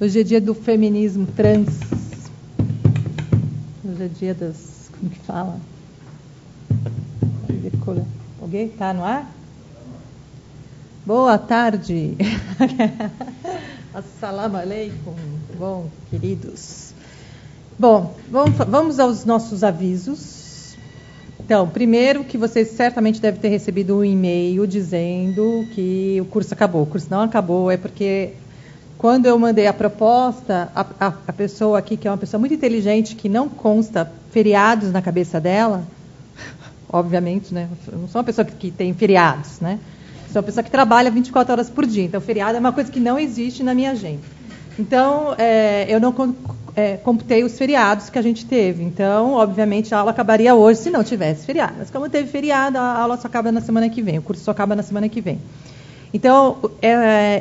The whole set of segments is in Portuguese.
Hoje é dia do feminismo trans. Hoje é dia das... Como que fala? Alguém está no ar? Boa tarde. Assalamu alaikum. Bom, queridos. Bom, vamos aos nossos avisos. Então, primeiro que vocês certamente devem ter recebido um e-mail dizendo que o curso acabou. O curso não acabou, é porque quando eu mandei a proposta, a pessoa aqui, que é uma pessoa muito inteligente, que não consta feriados na cabeça dela, obviamente, né? Eu não sou uma pessoa que tem feriados, né? Sou uma pessoa que trabalha 24 horas por dia. Então, feriado é uma coisa que não existe na minha agenda. Então, eu não computei os feriados que a gente teve. Então, obviamente, a aula acabaria hoje se não tivesse feriado. Mas como teve feriado, a aula só acaba na semana que vem. O curso só acaba na semana que vem. Então,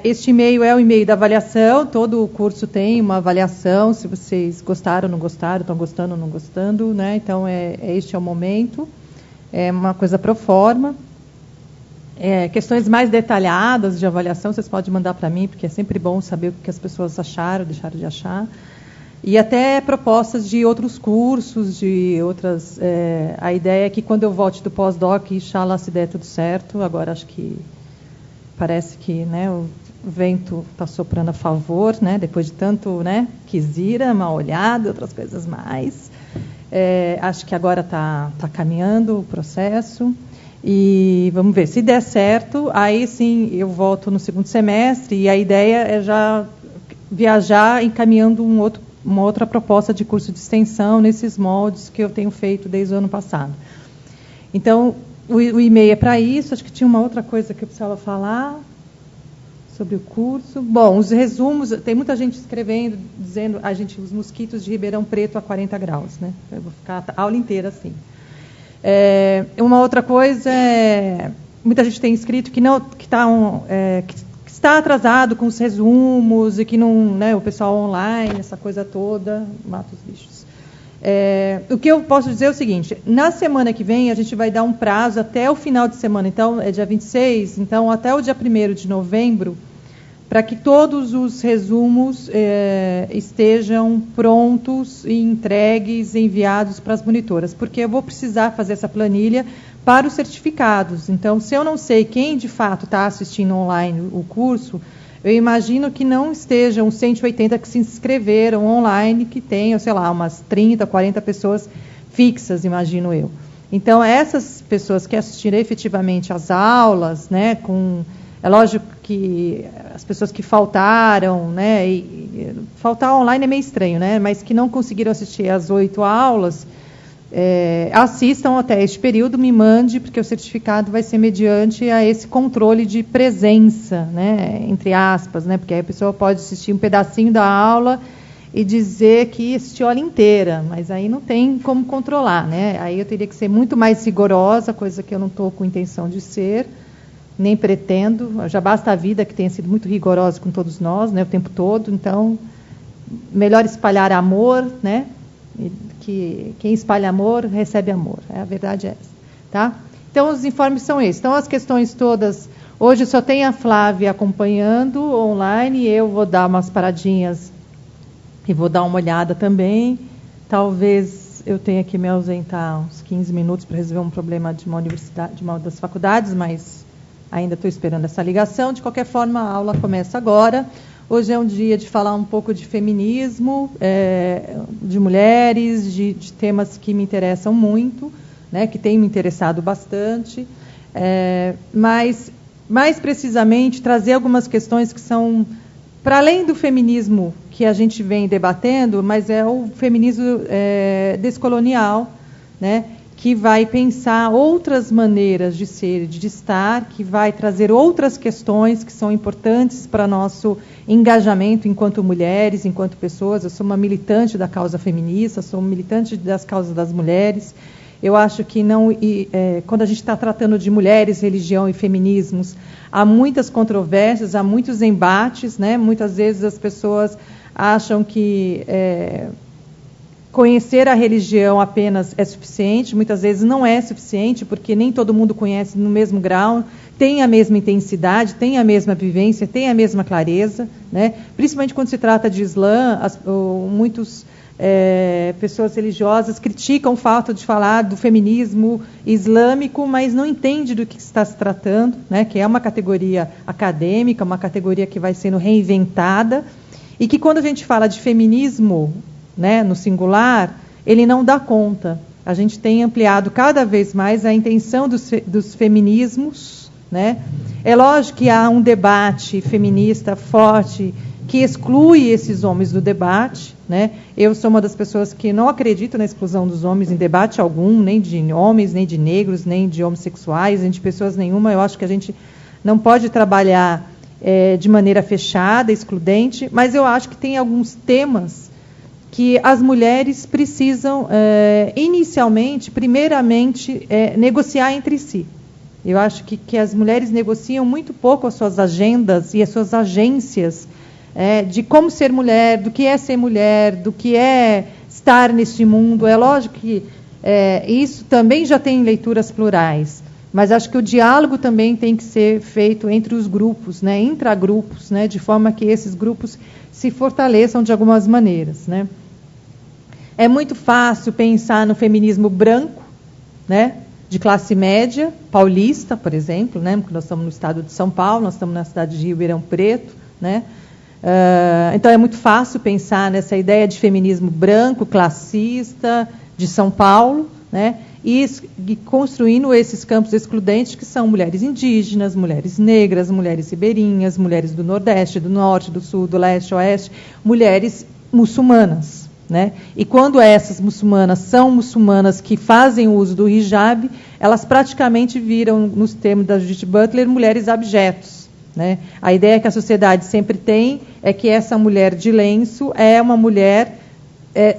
este e-mail é o e-mail da avaliação. Todo o curso tem uma avaliação. Se vocês gostaram, não gostaram, estão gostando ou não gostando, né? Então, este é o momento. É uma coisa pro forma. Questões mais detalhadas de avaliação, vocês podem mandar para mim, porque é sempre bom saber o que as pessoas acharam, deixaram de achar. E até propostas de outros cursos, de outras... a ideia é que quando eu volte do pós-doc, inshallah, se der tudo certo, agora acho que parece que, né, o vento está soprando a favor, né, depois de tanto, né, quizira, mal olhado, outras coisas mais. Acho que agora está caminhando o processo. E vamos ver, se der certo, aí sim eu volto no segundo semestre e a ideia é já viajar encaminhando uma outra proposta de curso de extensão nesses moldes que eu tenho feito desde o ano passado. Então, o e-mail é para isso. Acho que tinha uma outra coisa que eu precisava falar sobre o curso. Bom, os resumos, tem muita gente escrevendo, dizendo, os mosquitos de Ribeirão Preto a 40 graus, né? Eu vou ficar a aula inteira assim. Uma outra coisa muita gente tem escrito que está atrasado com os resumos e que não, né, o pessoal online, essa coisa toda, mata os bichos. O que eu posso dizer é o seguinte: na semana que vem a gente vai dar um prazo até o final de semana, então é dia 26, então até o dia 1º de novembro, para que todos os resumos estejam prontos e entregues, enviados para as monitoras, porque eu vou precisar fazer essa planilha para os certificados. Então, se eu não sei quem de fato está assistindo online o curso, eu imagino que não estejam os 180 que se inscreveram online, que tenham, sei lá, umas 30, 40 pessoas fixas, imagino eu. Então, essas pessoas que assistiram efetivamente às aulas, né, é lógico que as pessoas que faltaram, né, faltar online é meio estranho, né, mas que não conseguiram assistir às 8 aulas, assistam até este período, me mande, porque o certificado vai ser mediante a esse controle de presença, né, entre aspas, né, porque aí a pessoa pode assistir um pedacinho da aula e dizer que assistiu a aula inteira, mas aí não tem como controlar, né, aí eu teria que ser muito mais rigorosa, coisa que eu não estou com intenção de ser, nem pretendo. Já basta a vida que tenha sido muito rigorosa com todos nós, né, o tempo todo. Então, melhor espalhar amor, né? Que quem espalha amor recebe amor. A verdade é essa, tá? Então, os informes são esses. Então, as questões todas. Hoje só tem a Flávia acompanhando online. E eu vou dar umas paradinhas e vou dar uma olhada também. Talvez eu tenha que me ausentar uns 15 minutos para resolver um problema de uma universidade, de uma das faculdades, mas ainda estou esperando essa ligação. De qualquer forma, a aula começa agora. Hoje é um dia de falar um pouco de feminismo, de mulheres, de temas que me interessam muito, né, que têm me interessado bastante. Mas, mais precisamente, trazer algumas questões que são, para além do feminismo que a gente vem debatendo, mas é o feminismo descolonial, né, que vai pensar outras maneiras de ser, de estar, que vai trazer outras questões que são importantes para nosso engajamento enquanto mulheres, enquanto pessoas. Eu sou uma militante da causa feminista, sou uma militante das causas das mulheres. Eu acho que quando a gente está tratando de mulheres, religião e feminismos, há muitas controvérsias, há muitos embates, né? Muitas vezes as pessoas acham que conhecer a religião apenas é suficiente, muitas vezes não é suficiente, porque nem todo mundo conhece no mesmo grau, tem a mesma intensidade, tem a mesma vivência, tem a mesma clareza, né? Principalmente quando se trata de Islã, muitos pessoas religiosas criticam o fato de falar do feminismo islâmico, mas não entende do que está se tratando, né? Que é uma categoria acadêmica, uma categoria que vai sendo reinventada, e que quando a gente fala de feminismo, né, no singular, ele não dá conta. A gente tem ampliado cada vez mais a intenção dos feminismos, né? É lógico que há um debate feminista forte que exclui esses homens do debate, né? Eu sou uma das pessoas que não acredito na exclusão dos homens em debate algum, nem de homens, nem de negros, nem de homossexuais, nem de pessoas nenhuma. Eu acho que a gente não pode trabalhar de maneira fechada, excludente, mas eu acho que tem alguns temas que as mulheres precisam, inicialmente, primeiramente, negociar entre si. Eu acho que as mulheres negociam muito pouco as suas agendas e as suas agências de como ser mulher, do que é estar neste mundo. É lógico que isso também já tem leituras plurais, mas acho que o diálogo também tem que ser feito entre os grupos, né, intragrupos, né, de forma que esses grupos se fortaleçam de algumas maneiras, né. É muito fácil pensar no feminismo branco, né, de classe média, paulista, por exemplo, né, porque nós estamos no estado de São Paulo, nós estamos na cidade de Ribeirão Preto, né. Então é muito fácil pensar nessa ideia de feminismo branco, classista, de São Paulo, né, e construindo esses campos excludentes que são mulheres indígenas, mulheres negras, mulheres ribeirinhas, mulheres do Nordeste, do Norte, do Sul, do Leste, Oeste, mulheres muçulmanas, né? E quando essas muçulmanas são muçulmanas que fazem uso do hijab, elas praticamente viram, nos termos da Judith Butler, mulheres abjetos, né? A ideia que a sociedade sempre tem é que essa mulher de lenço é uma mulher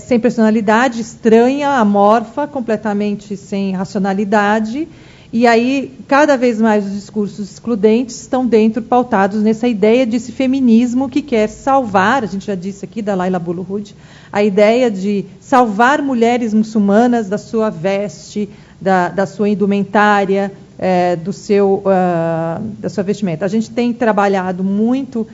sem personalidade, estranha, amorfa, completamente sem racionalidade, e aí cada vez mais os discursos excludentes estão pautados nessa ideia desse feminismo que quer salvar, a gente já disse aqui da Laila Bulhud, a ideia de salvar mulheres muçulmanas da sua veste, da sua indumentária, da sua vestimenta. A gente tem trabalhado muito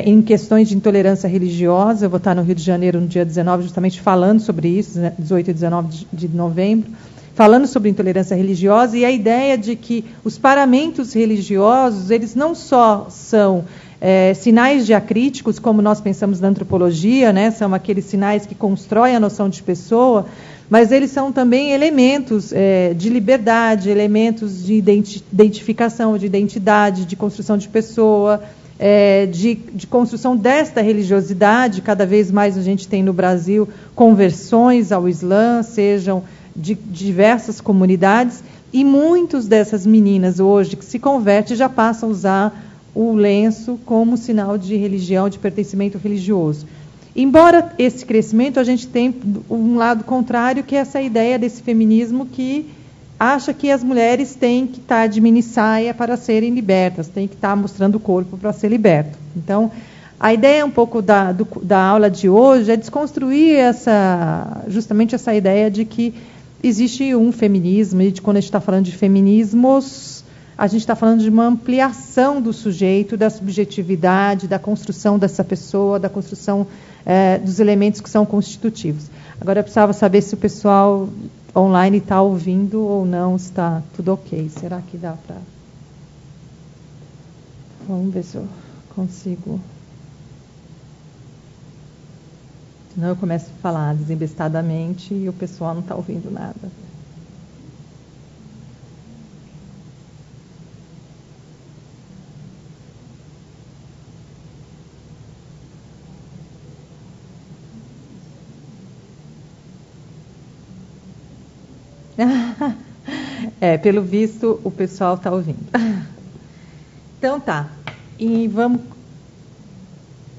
em questões de intolerância religiosa. Eu vou estar no Rio de Janeiro no dia 19, justamente falando sobre isso, 18 e 19 de novembro, falando sobre intolerância religiosa, e a ideia de que os paramentos religiosos, eles não só são sinais diacríticos, como nós pensamos na antropologia, né, são aqueles sinais que constroem a noção de pessoa, mas eles são também elementos de liberdade, elementos de identificação, de identidade, de construção de pessoa, de construção desta religiosidade. Cada vez mais a gente tem no Brasil conversões ao Islã, sejam de diversas comunidades, e muitas dessas meninas hoje que se convertem já passam a usar o lenço como sinal de religião, de pertencimento religioso. Embora esse crescimento, a gente tem um lado contrário, que é essa ideia desse feminismo que acha que as mulheres têm que estar de minissaia para serem libertas, têm que estar mostrando o corpo para ser liberto. Então, a ideia um pouco da aula de hoje é desconstruir justamente essa ideia de que existe um feminismo, e quando a gente está falando de feminismos, a gente está falando de uma ampliação do sujeito, da subjetividade, da construção dessa pessoa, da construção dos elementos que são constitutivos. Agora, eu precisava saber se o pessoal online está ouvindo ou não, está tudo ok. Será que dá para... Vamos ver se eu consigo... Senão eu começo a falar desembestadamente e o pessoal não está ouvindo nada. Pelo visto, o pessoal está ouvindo. Então tá. E vamos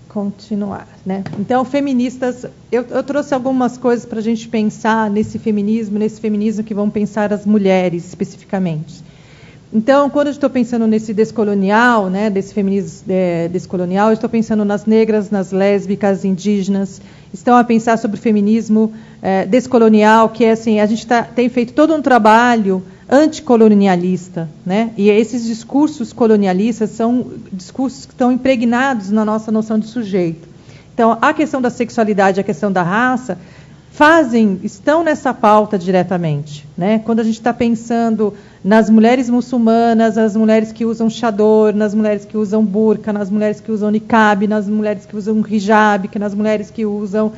continuar, né? Então, feministas, eu trouxe algumas coisas para a gente pensar nesse feminismo que vão pensar as mulheres especificamente. Então, quando eu estou pensando nesse descolonial, né, desse feminismo descolonial, eu estou pensando nas negras, nas lésbicas, indígenas. Estão a pensar sobre o feminismo descolonial, que é assim, a gente tem feito todo um trabalho anticolonialista, né? E esses discursos colonialistas são discursos que estão impregnados na nossa noção de sujeito. Então, a questão da sexualidade, a questão da raça, estão nessa pauta diretamente, né? Quando a gente está pensando nas mulheres muçulmanas, nas mulheres que usam chador, nas mulheres que usam burca, nas mulheres que usam niqab, nas mulheres que usam hijab, nas mulheres que usam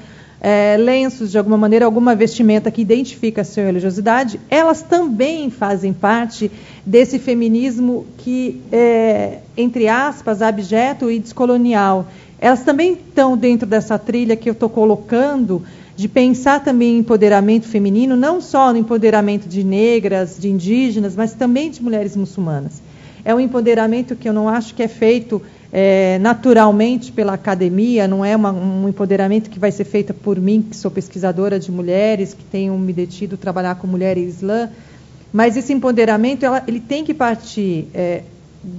lenços, de alguma maneira, alguma vestimenta que identifica a sua religiosidade, elas também fazem parte desse feminismo que é, entre aspas, abjeto e descolonial. Elas também estão dentro dessa trilha que eu estou colocando, de pensar também em empoderamento feminino, não só no empoderamento de negras, de indígenas, mas também de mulheres muçulmanas. É um empoderamento que eu não acho que é feito naturalmente pela academia, não é um empoderamento que vai ser feito por mim, que sou pesquisadora de mulheres, que tenho me detido a trabalhar com mulher e islã, mas esse empoderamento ele tem que partir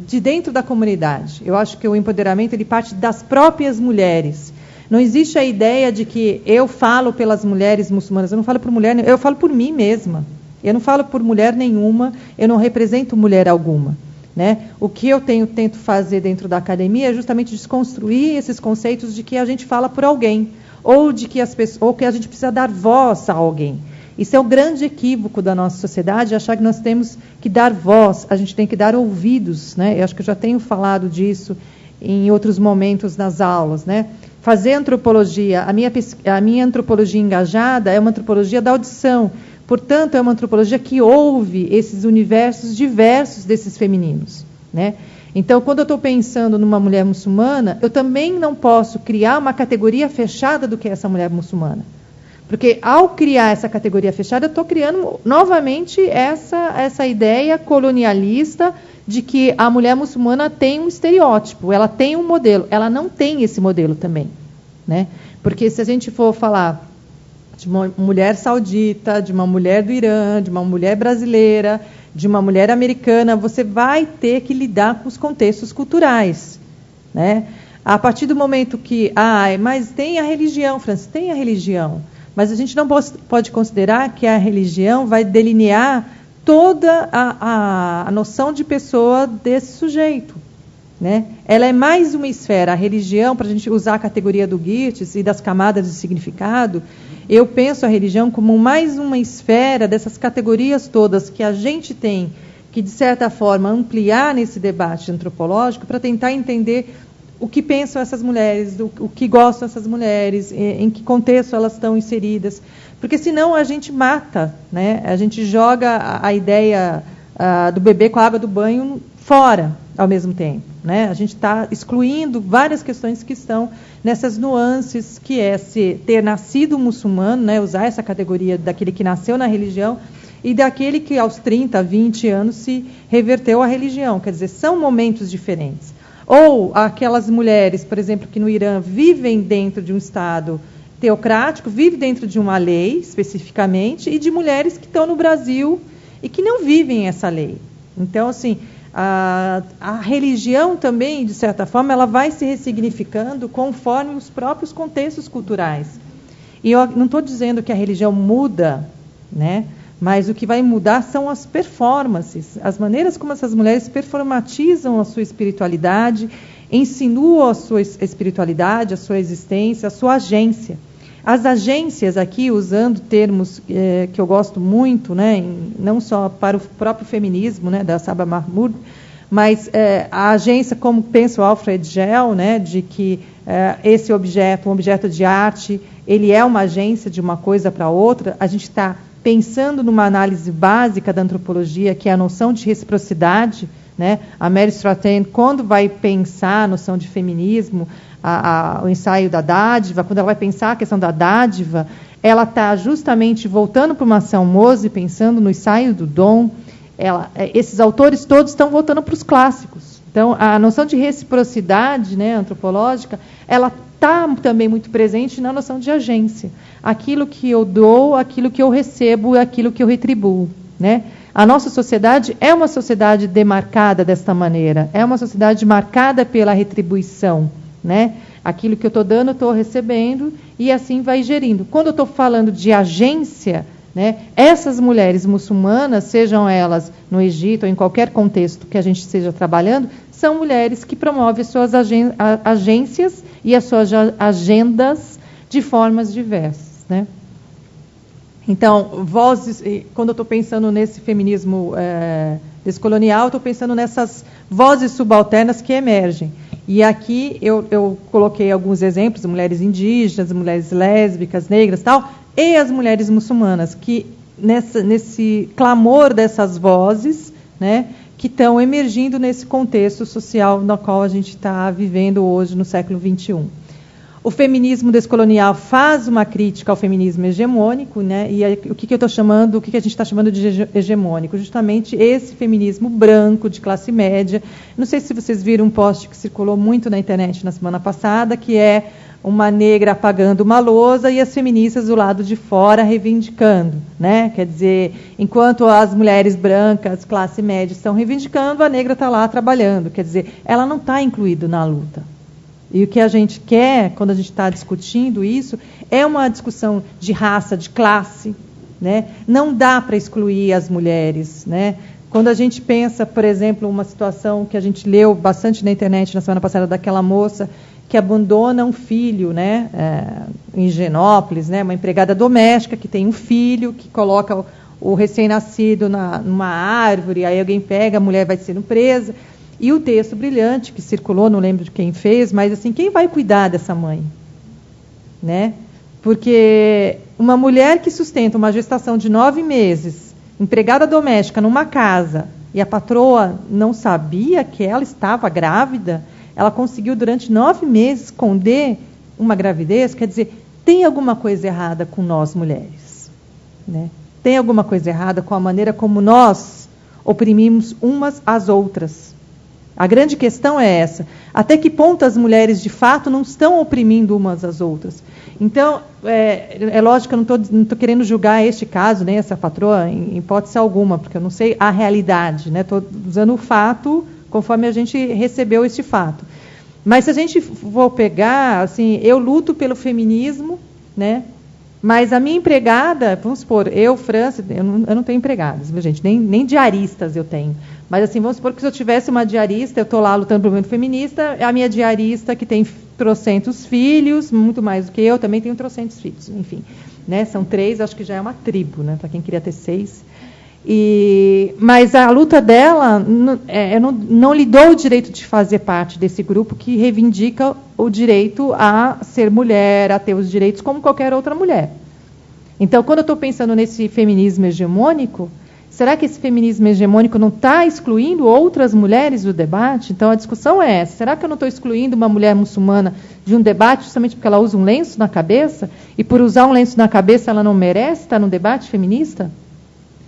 de dentro da comunidade. Eu acho que o empoderamento ele parte das próprias mulheres. Não existe a ideia de que eu falo pelas mulheres muçulmanas, eu não falo por mulher, eu falo por mim mesma. Eu não falo por mulher nenhuma, eu não represento mulher alguma. Né? O que eu tento fazer dentro da academia é justamente desconstruir esses conceitos de que a gente fala por alguém, ou de que ou que a gente precisa dar voz a alguém. Isso é o grande equívoco da nossa sociedade, achar que nós temos que dar voz, a gente tem que dar ouvidos. Né? Eu acho que eu já tenho falado disso em outros momentos nas aulas. Né? Fazer antropologia, a minha antropologia engajada é uma antropologia da audição. Portanto, é uma antropologia que ouve esses universos diversos desses femininos. Né? Então, quando eu estou pensando numa mulher muçulmana, eu também não posso criar uma categoria fechada do que é essa mulher muçulmana. Porque, ao criar essa categoria fechada, eu estou criando novamente essa ideia colonialista de que a mulher muçulmana tem um estereótipo, ela tem um modelo. Ela não tem esse modelo também. Né? Porque se a gente for falar de uma mulher saudita, de uma mulher do Irã, de uma mulher brasileira, de uma mulher americana, você vai ter que lidar com os contextos culturais. Né? A partir do momento que, mas tem a religião, Francis, tem a religião, mas a gente não pode considerar que a religião vai delinear toda a noção de pessoa desse sujeito. Né? Ela é mais uma esfera. A religião, para a gente usar a categoria do Geertz e das camadas de significado, eu penso a religião como mais uma esfera dessas categorias todas que a gente tem que, de certa forma, ampliar nesse debate antropológico para tentar entender o que pensam essas mulheres, o que gostam essas mulheres, em que contexto elas estão inseridas. Porque senão a gente mata, né? A gente joga a ideia do bebê com a água do banho fora ao mesmo tempo. Né? A gente está excluindo várias questões que estão nessas nuances, que é ter nascido muçulmano, né? Usar essa categoria daquele que nasceu na religião e daquele que aos 30, 20 anos se reverteu à religião. Quer dizer, são momentos diferentes. Ou aquelas mulheres, por exemplo, que no Irã vivem dentro de um Estado teocrático, vivem dentro de uma lei, especificamente, e de mulheres que estão no Brasil e que não vivem essa lei. Então, assim, a religião também, de certa forma, ela vai se ressignificando conforme os próprios contextos culturais. E eu não estou dizendo que a religião muda, né? Mas o que vai mudar são as performances, as maneiras como essas mulheres performatizam a sua espiritualidade, insinuam a sua espiritualidade, a sua existência, a sua agência. As agências aqui, usando termos que eu gosto muito, né, não só para o próprio feminismo, né, da Saba Mahmood, mas a agência, como pensa o Alfred Gell, né, de que esse objeto, um objeto de arte, ele é uma agência de uma coisa para outra. A gente está pensando numa análise básica da antropologia, que é a noção de reciprocidade. Né? A Mary Stratton, quando vai pensar a noção de feminismo, o ensaio da dádiva, quando ela vai pensar a questão da dádiva, ela está justamente voltando para uma ação Mose, pensando no ensaio do dom. Esses autores todos estão voltando para os clássicos. Então, a noção de reciprocidade, né, antropológica, ela está também muito presente na noção de agência. Aquilo que eu dou, aquilo que eu recebo, aquilo que eu retribuo. Né? a nossa sociedade é uma sociedade demarcada desta maneira, é uma sociedade marcada pela retribuição, né? Aquilo que eu estou dando, eu estou recebendo, e assim vai gerindo. Quando eu estou falando de agência, né, essas mulheres muçulmanas, sejam elas no Egito ou em qualquer contexto que a gente esteja trabalhando, são mulheres que promovem suas agências e as suas agendas de formas diversas, né? Então, vozes, quando eu estou pensando nesse feminismo descolonial, estou pensando nessas vozes subalternas que emergem. E aqui eu coloquei alguns exemplos, mulheres indígenas, mulheres lésbicas, negras, tal, e as mulheres muçulmanas, que nesse clamor dessas vozes, né, que estão emergindo nesse contexto social no qual a gente está vivendo hoje, no século XXI. O feminismo descolonial faz uma crítica ao feminismo hegemônico, né? E o que eu estou chamando, o que a gente está chamando de hegemônico? Justamente esse feminismo branco, de classe média. Não sei se vocês viram um post que circulou muito na internet na semana passada, que é uma negra apagando uma lousa e as feministas do lado de fora reivindicando, né? Quer dizer, enquanto as mulheres brancas, classe média, estão reivindicando, a negra está lá trabalhando. Quer dizer, ela não está incluída na luta. E o que a gente quer, quando a gente está discutindo isso, é uma discussão de raça, de classe, né? Não dá para excluir as mulheres, né? Quando a gente pensa, por exemplo, uma situação que a gente leu bastante na internet na semana passada, daquela moça que abandona um filho, né? Em Higienópolis, né? Uma empregada doméstica que tem um filho, que coloca o recém-nascido numa árvore, aí alguém pega, a mulher vai sendo presa. E o texto brilhante que circulou, não lembro de quem fez, mas assim, quem vai cuidar dessa mãe? Né? Porque uma mulher que sustenta uma gestação de 9 meses, empregada doméstica numa casa, e a patroa não sabia que ela estava grávida, ela conseguiu durante 9 meses esconder uma gravidez, quer dizer, tem alguma coisa errada com nós mulheres. Né? Tem alguma coisa errada com a maneira como nós oprimimos umas às outras. A grande questão é essa. Até que ponto as mulheres, de fato, não estão oprimindo umas às outras? Então, é lógico que eu não estou querendo julgar este caso, nem essa patroa, em hipótese alguma, porque eu não sei a realidade. Estou usando o fato conforme a gente recebeu este fato. Mas se a gente for pegar, assim, eu luto pelo feminismo, né? Mas a minha empregada, vamos supor, França, eu não tenho empregadas, viu, gente? Nem diaristas eu tenho. Mas assim, vamos supor que se eu tivesse uma diarista, eu estou lá lutando pelo movimento feminista, a minha diarista que tem trocentos filhos, muito mais do que eu, também tenho trocentos filhos, enfim. Né? São 3, acho que já é uma tribo, né? Para quem queria ter 6. Mas a luta dela, eu não lhe dou o direito de fazer parte desse grupo que reivindica o direito a ser mulher, a ter os direitos como qualquer outra mulher. Então, quando eu estou pensando nesse feminismo hegemônico, será que esse feminismo hegemônico não está excluindo outras mulheres do debate? Então, a discussão é essa. Será que eu não estou excluindo uma mulher muçulmana de um debate justamente porque ela usa um lenço na cabeça? E por usar um lenço na cabeça, ela não merece estar no debate feminista?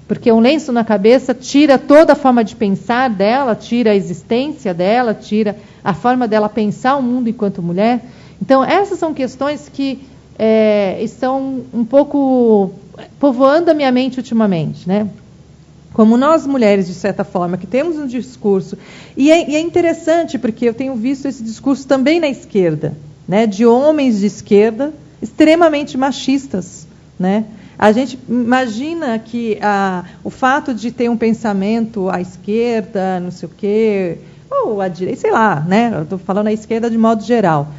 Porque um lenço na cabeça tira toda a forma de pensar dela, tira a existência dela, tira a forma dela pensar o mundo enquanto mulher. Então, essas são questões que estão um pouco povoando a minha mente ultimamente, né? Como nós mulheres, de certa forma, que temos um discurso, e é interessante porque eu tenho visto esse discurso também na esquerda, né? De homens de esquerda extremamente machistas, né? A gente imagina que o fato de ter um pensamento à esquerda, não sei o quê, ou à direita, sei lá, né? Eu estou falando à esquerda de modo geral,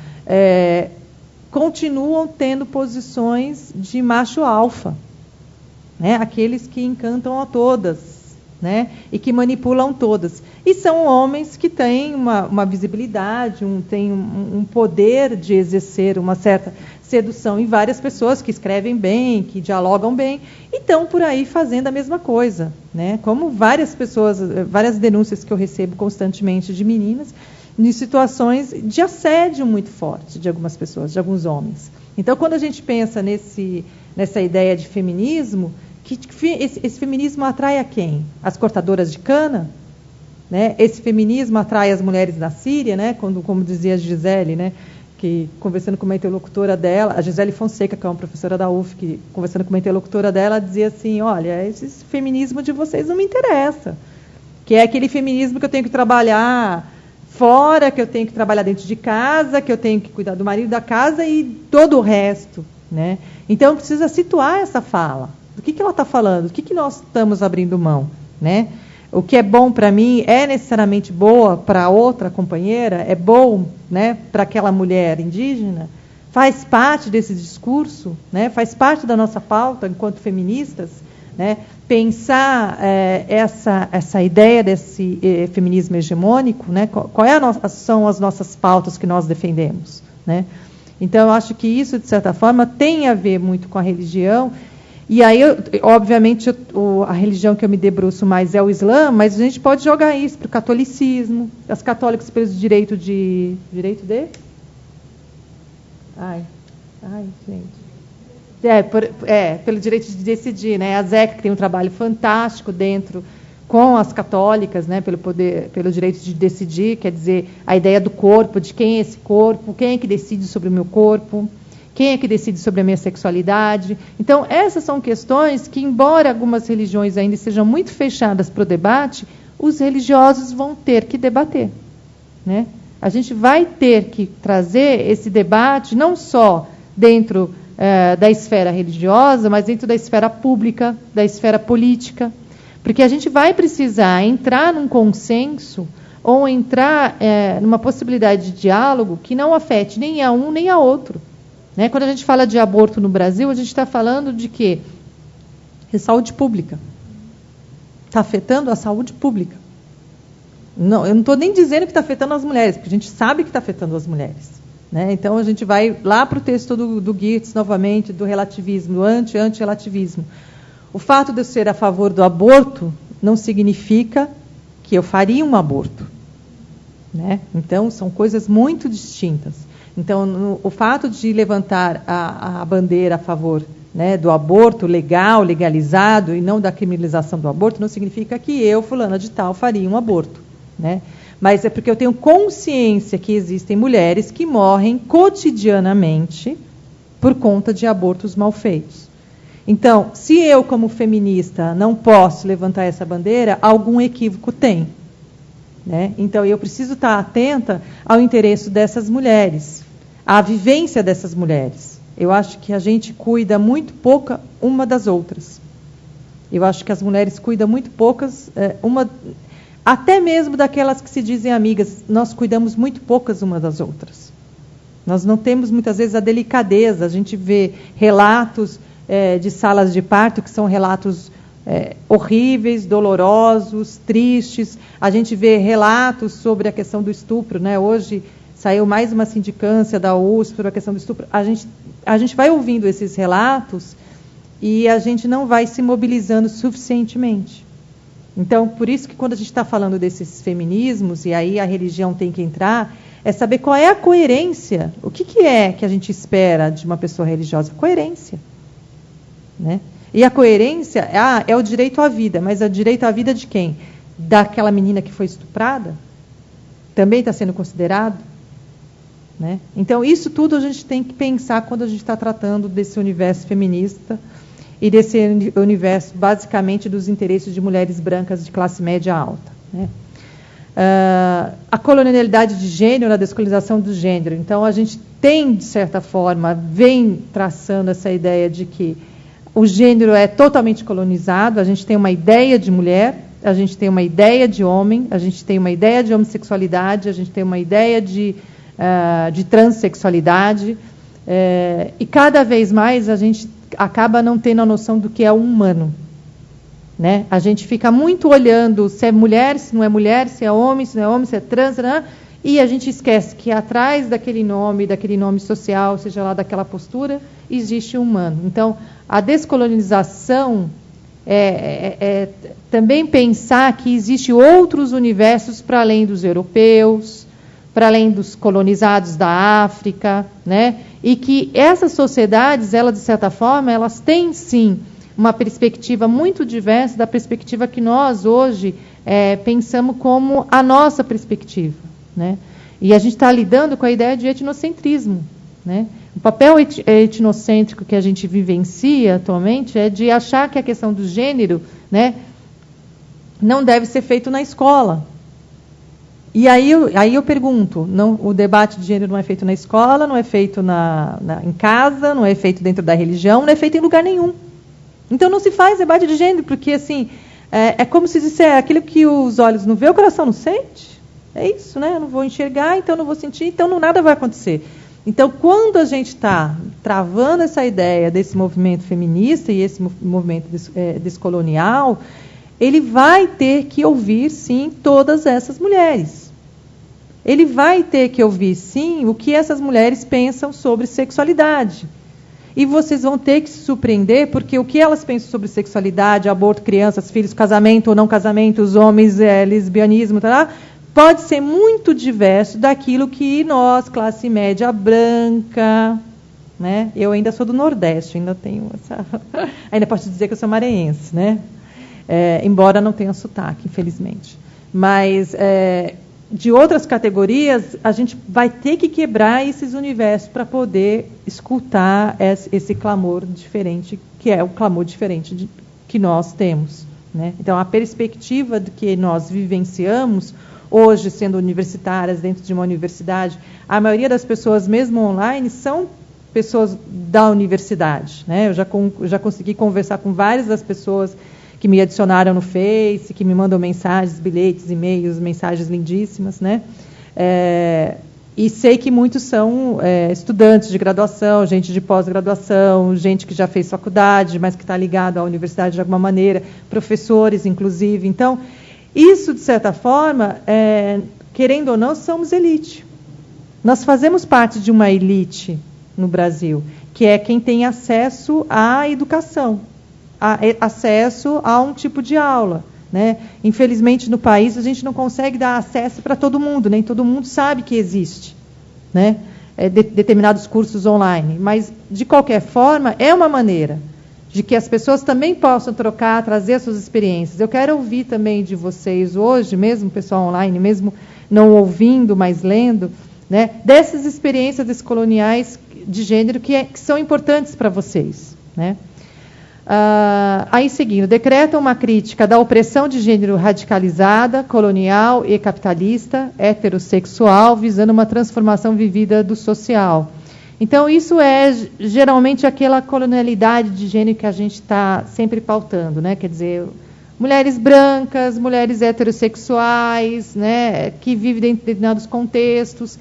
continuam tendo posições de macho alfa, né? Aqueles que encantam a todas, né? E que manipulam todas. E são homens que têm uma visibilidade, têm um poder de exercer uma certa sedução em várias pessoas que escrevem bem, que dialogam bem, e estão por aí fazendo a mesma coisa, né? Como várias denúncias que eu recebo constantemente de meninas, em situações de assédio muito forte de algumas pessoas, de alguns homens. Então, quando a gente pensa nessa ideia de feminismo, esse feminismo atrai a quem? As cortadoras de cana? Né? Esse feminismo atrai as mulheres da Síria, né? Como dizia a Gisele, né? que conversando com uma interlocutora dela, a Gisele Fonseca, que é uma professora da UF, que conversando com uma interlocutora dela, dizia assim, olha, esse feminismo de vocês não me interessa, que é aquele feminismo que eu tenho que trabalhar fora, que eu tenho que trabalhar dentro de casa, que eu tenho que cuidar do marido da casa e todo o resto, né? Então, precisa situar essa fala. Do que ela está falando? Do que nós estamos abrindo mão, né? O que é bom para mim é necessariamente boa para outra companheira? É bom, né, para aquela mulher indígena? Faz parte desse discurso, né? Faz parte da nossa pauta enquanto feministas, né? Pensar essa ideia desse feminismo hegemônico, né? São as nossas pautas que nós defendemos, né? Então, eu acho que isso, de certa forma, tem a ver muito com a religião. E aí, obviamente, a religião que eu me debruço mais é o Islã, mas a gente pode jogar isso para o catolicismo, as católicas pelo direito de... Direito de? Ai, gente. Pelo direito de decidir, né? A Zeca, que tem um trabalho fantástico dentro com as católicas, né? Pelo direito de decidir, quer dizer, a ideia do corpo, de quem é esse corpo, quem é que decide sobre o meu corpo, quem é que decide sobre a minha sexualidade. Então, essas são questões que, embora algumas religiões ainda sejam muito fechadas para o debate, os religiosos vão ter que debater, né? A gente vai ter que trazer esse debate não só dentro da esfera religiosa, mas dentro da esfera pública, da esfera política, porque a gente vai precisar entrar num consenso ou entrar numa possibilidade de diálogo que não afete nem a um nem a outro. Né? Quando a gente fala de aborto no Brasil, a gente está falando de quê? De saúde pública. Está afetando a saúde pública. Não, eu não estou nem dizendo que está afetando as mulheres, porque a gente sabe que está afetando as mulheres. Né? Então, a gente vai lá para o texto do Geertz, novamente, do relativismo, do anti-relativismo. O fato de eu ser a favor do aborto não significa que eu faria um aborto. Né? Então, são coisas muito distintas. Então, o fato de levantar a bandeira a favor, né, do aborto legal, legalizado, e não da criminalização do aborto, não significa que eu, fulana de tal, faria um aborto. Né? Mas é porque eu tenho consciência que existem mulheres que morrem cotidianamente por conta de abortos mal feitos. Então, se eu, como feminista, não posso levantar essa bandeira, algum equívoco tem. Né? Então, eu preciso estar atenta ao interesse dessas mulheres, à vivência dessas mulheres. Eu acho que a gente cuida muito pouco uma das outras. Eu acho que as mulheres cuidam muito poucas, até mesmo daquelas que se dizem amigas, nós cuidamos muito poucas uma das outras. Nós não temos, muitas vezes, a delicadeza. A gente vê relatos de salas de parto, que são relatos horríveis, dolorosos, tristes. A gente vê relatos sobre a questão do estupro. Né? Hoje saiu mais uma sindicância da USP sobre a questão do estupro. A gente vai ouvindo esses relatos e a gente não vai se mobilizando suficientemente. Então, por isso que quando a gente está falando desses feminismos, e aí a religião tem que entrar, é saber qual é a coerência. O que é que a gente espera de uma pessoa religiosa? Coerência. Né? E a coerência é o direito à vida, mas é o direito à vida de quem? Daquela menina que foi estuprada? Também está sendo considerado? Né? Então, isso tudo a gente tem que pensar quando a gente está tratando desse universo feminista e desse universo, basicamente, dos interesses de mulheres brancas de classe média alta. Né? A colonialidade de gênero, a descolonização do gênero. Então, a gente tem, de certa forma, vem traçando essa ideia de que o gênero é totalmente colonizado, a gente tem uma ideia de mulher, a gente tem uma ideia de homem, a gente tem uma ideia de homossexualidade, a gente tem uma ideia de transexualidade, e cada vez mais a gente acaba não tendo a noção do que é o humano. Né? A gente fica muito olhando se é mulher, se não é mulher, se é homem, se não é homem, se é trans, né? E a gente esquece que atrás daquele nome social, seja lá daquela postura, existe um humano. Então, a descolonização é também pensar que existem outros universos para além dos europeus, para além dos colonizados da África, né? E que essas sociedades, elas, de certa forma, elas têm, sim, uma perspectiva muito diversa da perspectiva que nós, hoje, pensamos como a nossa perspectiva. Né? E a gente está lidando com a ideia de etnocentrismo, né? O papel etnocêntrico que a gente vivencia atualmente é de achar que a questão do gênero, né, não deve ser feito na escola. E aí eu pergunto, o debate de gênero não é feito na escola, não é feito em casa, não é feito dentro da religião, não é feito em lugar nenhum. Então não se faz debate de gênero, porque assim, é como se disser, aquilo que os olhos não vê, o coração não sente. É isso, né? Eu não vou enxergar, então não vou sentir, então nada vai acontecer. Então, quando a gente está travando essa ideia desse movimento feminista e esse movimento descolonial, ele vai ter que ouvir, sim, todas essas mulheres. Ele vai ter que ouvir, sim, o que essas mulheres pensam sobre sexualidade. E vocês vão ter que se surpreender, porque o que elas pensam sobre sexualidade, aborto, crianças, filhos, casamento ou não casamento, os homens, lesbianismo, pode ser muito diverso daquilo que nós, classe média branca, né? Eu ainda sou do Nordeste, ainda tenho essa... ainda posso dizer que eu sou maranhense, né? Embora não tenha sotaque, infelizmente. Mas, de outras categorias, a gente vai ter que quebrar esses universos para poder escutar esse clamor diferente, que é o clamor diferente que nós temos, né? Então, a perspectiva de que nós vivenciamos, hoje, sendo universitárias, dentro de uma universidade, a maioria das pessoas, mesmo online, são pessoas da universidade, né? Eu já consegui conversar com várias das pessoas que me adicionaram no Face, que me mandam mensagens, bilhetes, e-mails, mensagens lindíssimas, né? E sei que muitos são estudantes de graduação, gente de pós-graduação, gente que já fez faculdade, mas que está ligado à universidade de alguma maneira, professores, inclusive. Então, isso, de certa forma, querendo ou não, somos elite. Nós fazemos parte de uma elite no Brasil, que é quem tem acesso à educação, acesso a um tipo de aula, né? Infelizmente, no país, a gente não consegue dar acesso para todo mundo, nem todo mundo sabe que existe, né? Determinados cursos online. Mas, de qualquer forma, é uma maneira de que as pessoas também possam trocar, trazer suas experiências. Eu quero ouvir também de vocês hoje, mesmo pessoal online, mesmo não ouvindo, mas lendo, né, dessas experiências descoloniais de gênero que são importantes para vocês, né? Aí, seguindo, decreta uma crítica da opressão de gênero radicalizada, colonial e capitalista, heterossexual, visando uma transformação vivida do social. Então, isso é geralmente aquela colonialidade de gênero que a gente está sempre pautando, né? Quer dizer, mulheres brancas, mulheres heterossexuais, né? Que vivem dentro de determinados contextos.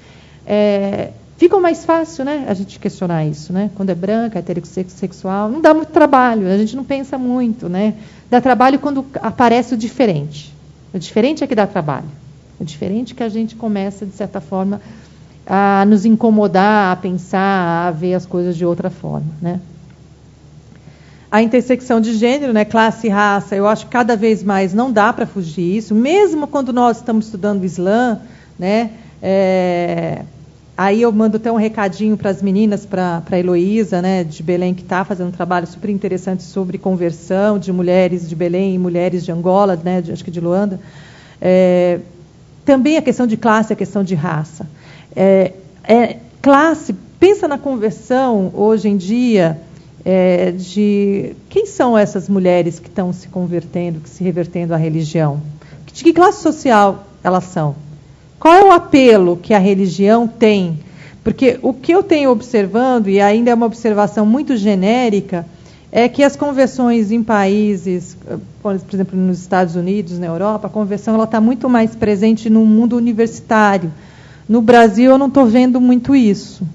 Fica mais fácil, né, a gente questionar isso, né? Quando é branca, heterossexual, não dá muito trabalho, a gente não pensa muito, né? Dá trabalho quando aparece o diferente. O diferente é que dá trabalho. O diferente é que a gente começa, de certa forma, a nos incomodar, a pensar, a ver as coisas de outra forma, né? A intersecção de gênero, né, classe e raça, eu acho que cada vez mais não dá para fugir isso, mesmo quando nós estamos estudando o Islã, né? Aí eu mando até um recadinho para as meninas, para a Heloísa, né, de Belém, que está fazendo um trabalho super interessante sobre conversão de mulheres de Belém e mulheres de Angola, né, acho que de Luanda. Também a questão de classe, a questão de raça. Classe, pensa na conversão hoje em dia, de quem são essas mulheres que estão se convertendo, que se revertendo à religião? De que classe social elas são? Qual é o apelo que a religião tem? Porque o que eu tenho observando, e ainda é uma observação muito genérica, é que as conversões em países, por exemplo, nos Estados Unidos, na Europa, a conversão está muito mais presente no mundo universitário. No Brasil, eu não estou vendo muito isso,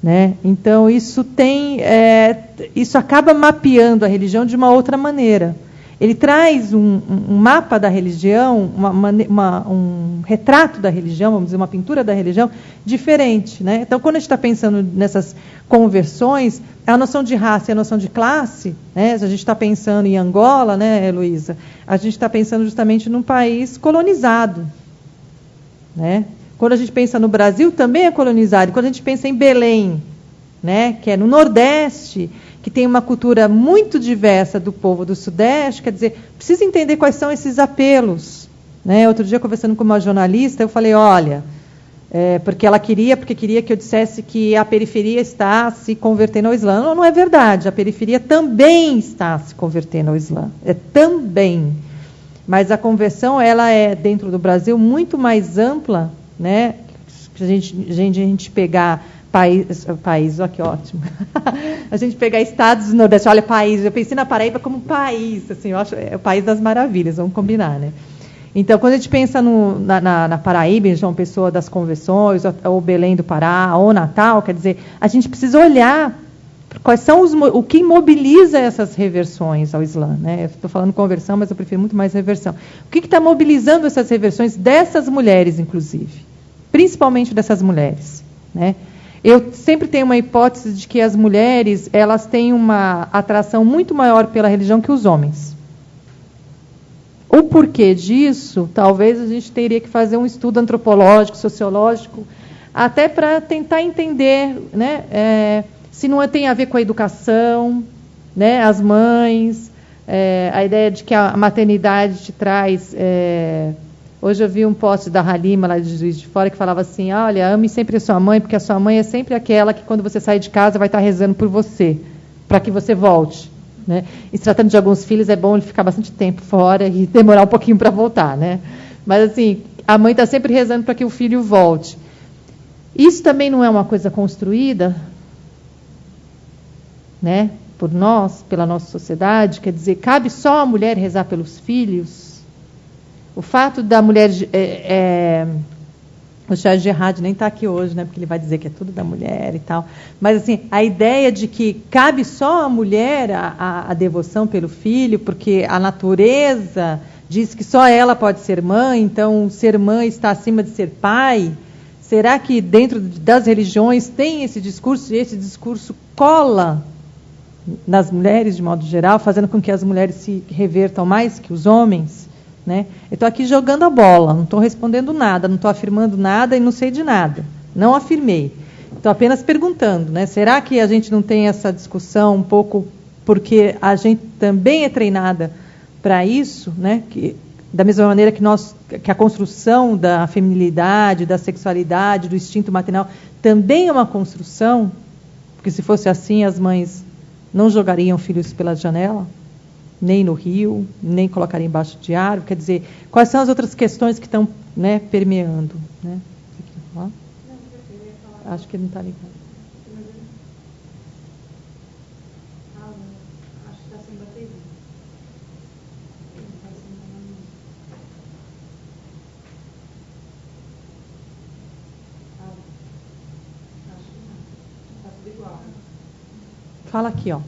né? Então, isso acaba mapeando a religião de uma outra maneira. Ele traz um mapa da religião, um retrato da religião, vamos dizer, uma pintura da religião diferente, né? Então, quando a gente está pensando nessas conversões, a noção de raça e a noção de classe, né? Se a gente está pensando em Angola, né, Heloísa, a gente está pensando justamente num país colonizado, né? Quando a gente pensa no Brasil, também é colonizado. Quando a gente pensa em Belém, né, que é no Nordeste, que tem uma cultura muito diversa do povo do Sudeste, quer dizer, precisa entender quais são esses apelos, né? Outro dia, conversando com uma jornalista, eu falei, olha, porque queria que eu dissesse que a periferia está se convertendo ao Islã. Não, não é verdade. A periferia também está se convertendo ao Islã. Também. Mas a conversão, ela é, dentro do Brasil, muito mais ampla, né? Se a gente pegar país, olha que ótimo. A gente pegar estados do Nordeste, olha, país, eu pensei na Paraíba como país, assim, eu acho, é o país das maravilhas, vamos combinar, né? Então, quando a gente pensa na Paraíba, em João Pessoa das Convenções, ou Belém do Pará, ou Natal, quer dizer, a gente precisa olhar quais são o que mobiliza essas reversões ao Islã, né? Estou falando conversão, mas eu prefiro muito mais reversão. O que está mobilizando essas reversões dessas mulheres, inclusive? Principalmente dessas mulheres, né? Eu sempre tenho uma hipótese de que as mulheres, elas têm uma atração muito maior pela religião que os homens. O porquê disso, talvez a gente teria que fazer um estudo antropológico, sociológico, até para tentar entender, né, se não tem a ver com a educação, né, as mães, a ideia de que a maternidade te traz... Hoje eu vi um post da Halima, lá de Juiz de Fora, que falava assim, olha, ame sempre a sua mãe, porque a sua mãe é sempre aquela que quando você sair de casa vai estar rezando por você, para que você volte. Né? E se tratando de alguns filhos, é bom ele ficar bastante tempo fora e demorar um pouquinho para voltar. Né? Mas assim, a mãe está sempre rezando para que o filho volte. Isso também não é uma coisa construída, né, por nós, pela nossa sociedade? Quer dizer, cabe só a mulher rezar pelos filhos? O fato da mulher... o Charles Gerard nem está aqui hoje, né, porque ele vai dizer que é tudo da mulher e tal. Mas, assim, a ideia de que cabe só à mulher a devoção pelo filho, porque a natureza diz que só ela pode ser mãe, então ser mãe está acima de ser pai. Será que dentro das religiões tem esse discurso, e esse discurso cola nas mulheres, de modo geral, fazendo com que as mulheres se revertam mais que os homens? Né? Eu estou aqui jogando a bola, não estou respondendo nada, não estou afirmando nada e não sei de nada. Não afirmei. Estou apenas perguntando, né? Será que a gente não tem essa discussão um pouco porque a gente também é treinada para isso, né? Da mesma maneira que a construção da feminilidade, da sexualidade, do instinto maternal também é uma construção, porque se fosse assim as mães não jogariam filhos pela janela, nem no rio, nem colocariam embaixo de árvore. Quer dizer, quais são as outras questões que estão, né, permeando? Né? Acho que ele não está ligado. Acho que está sem bateria. Acho que não. Está tudo igual. Fala aqui, ó.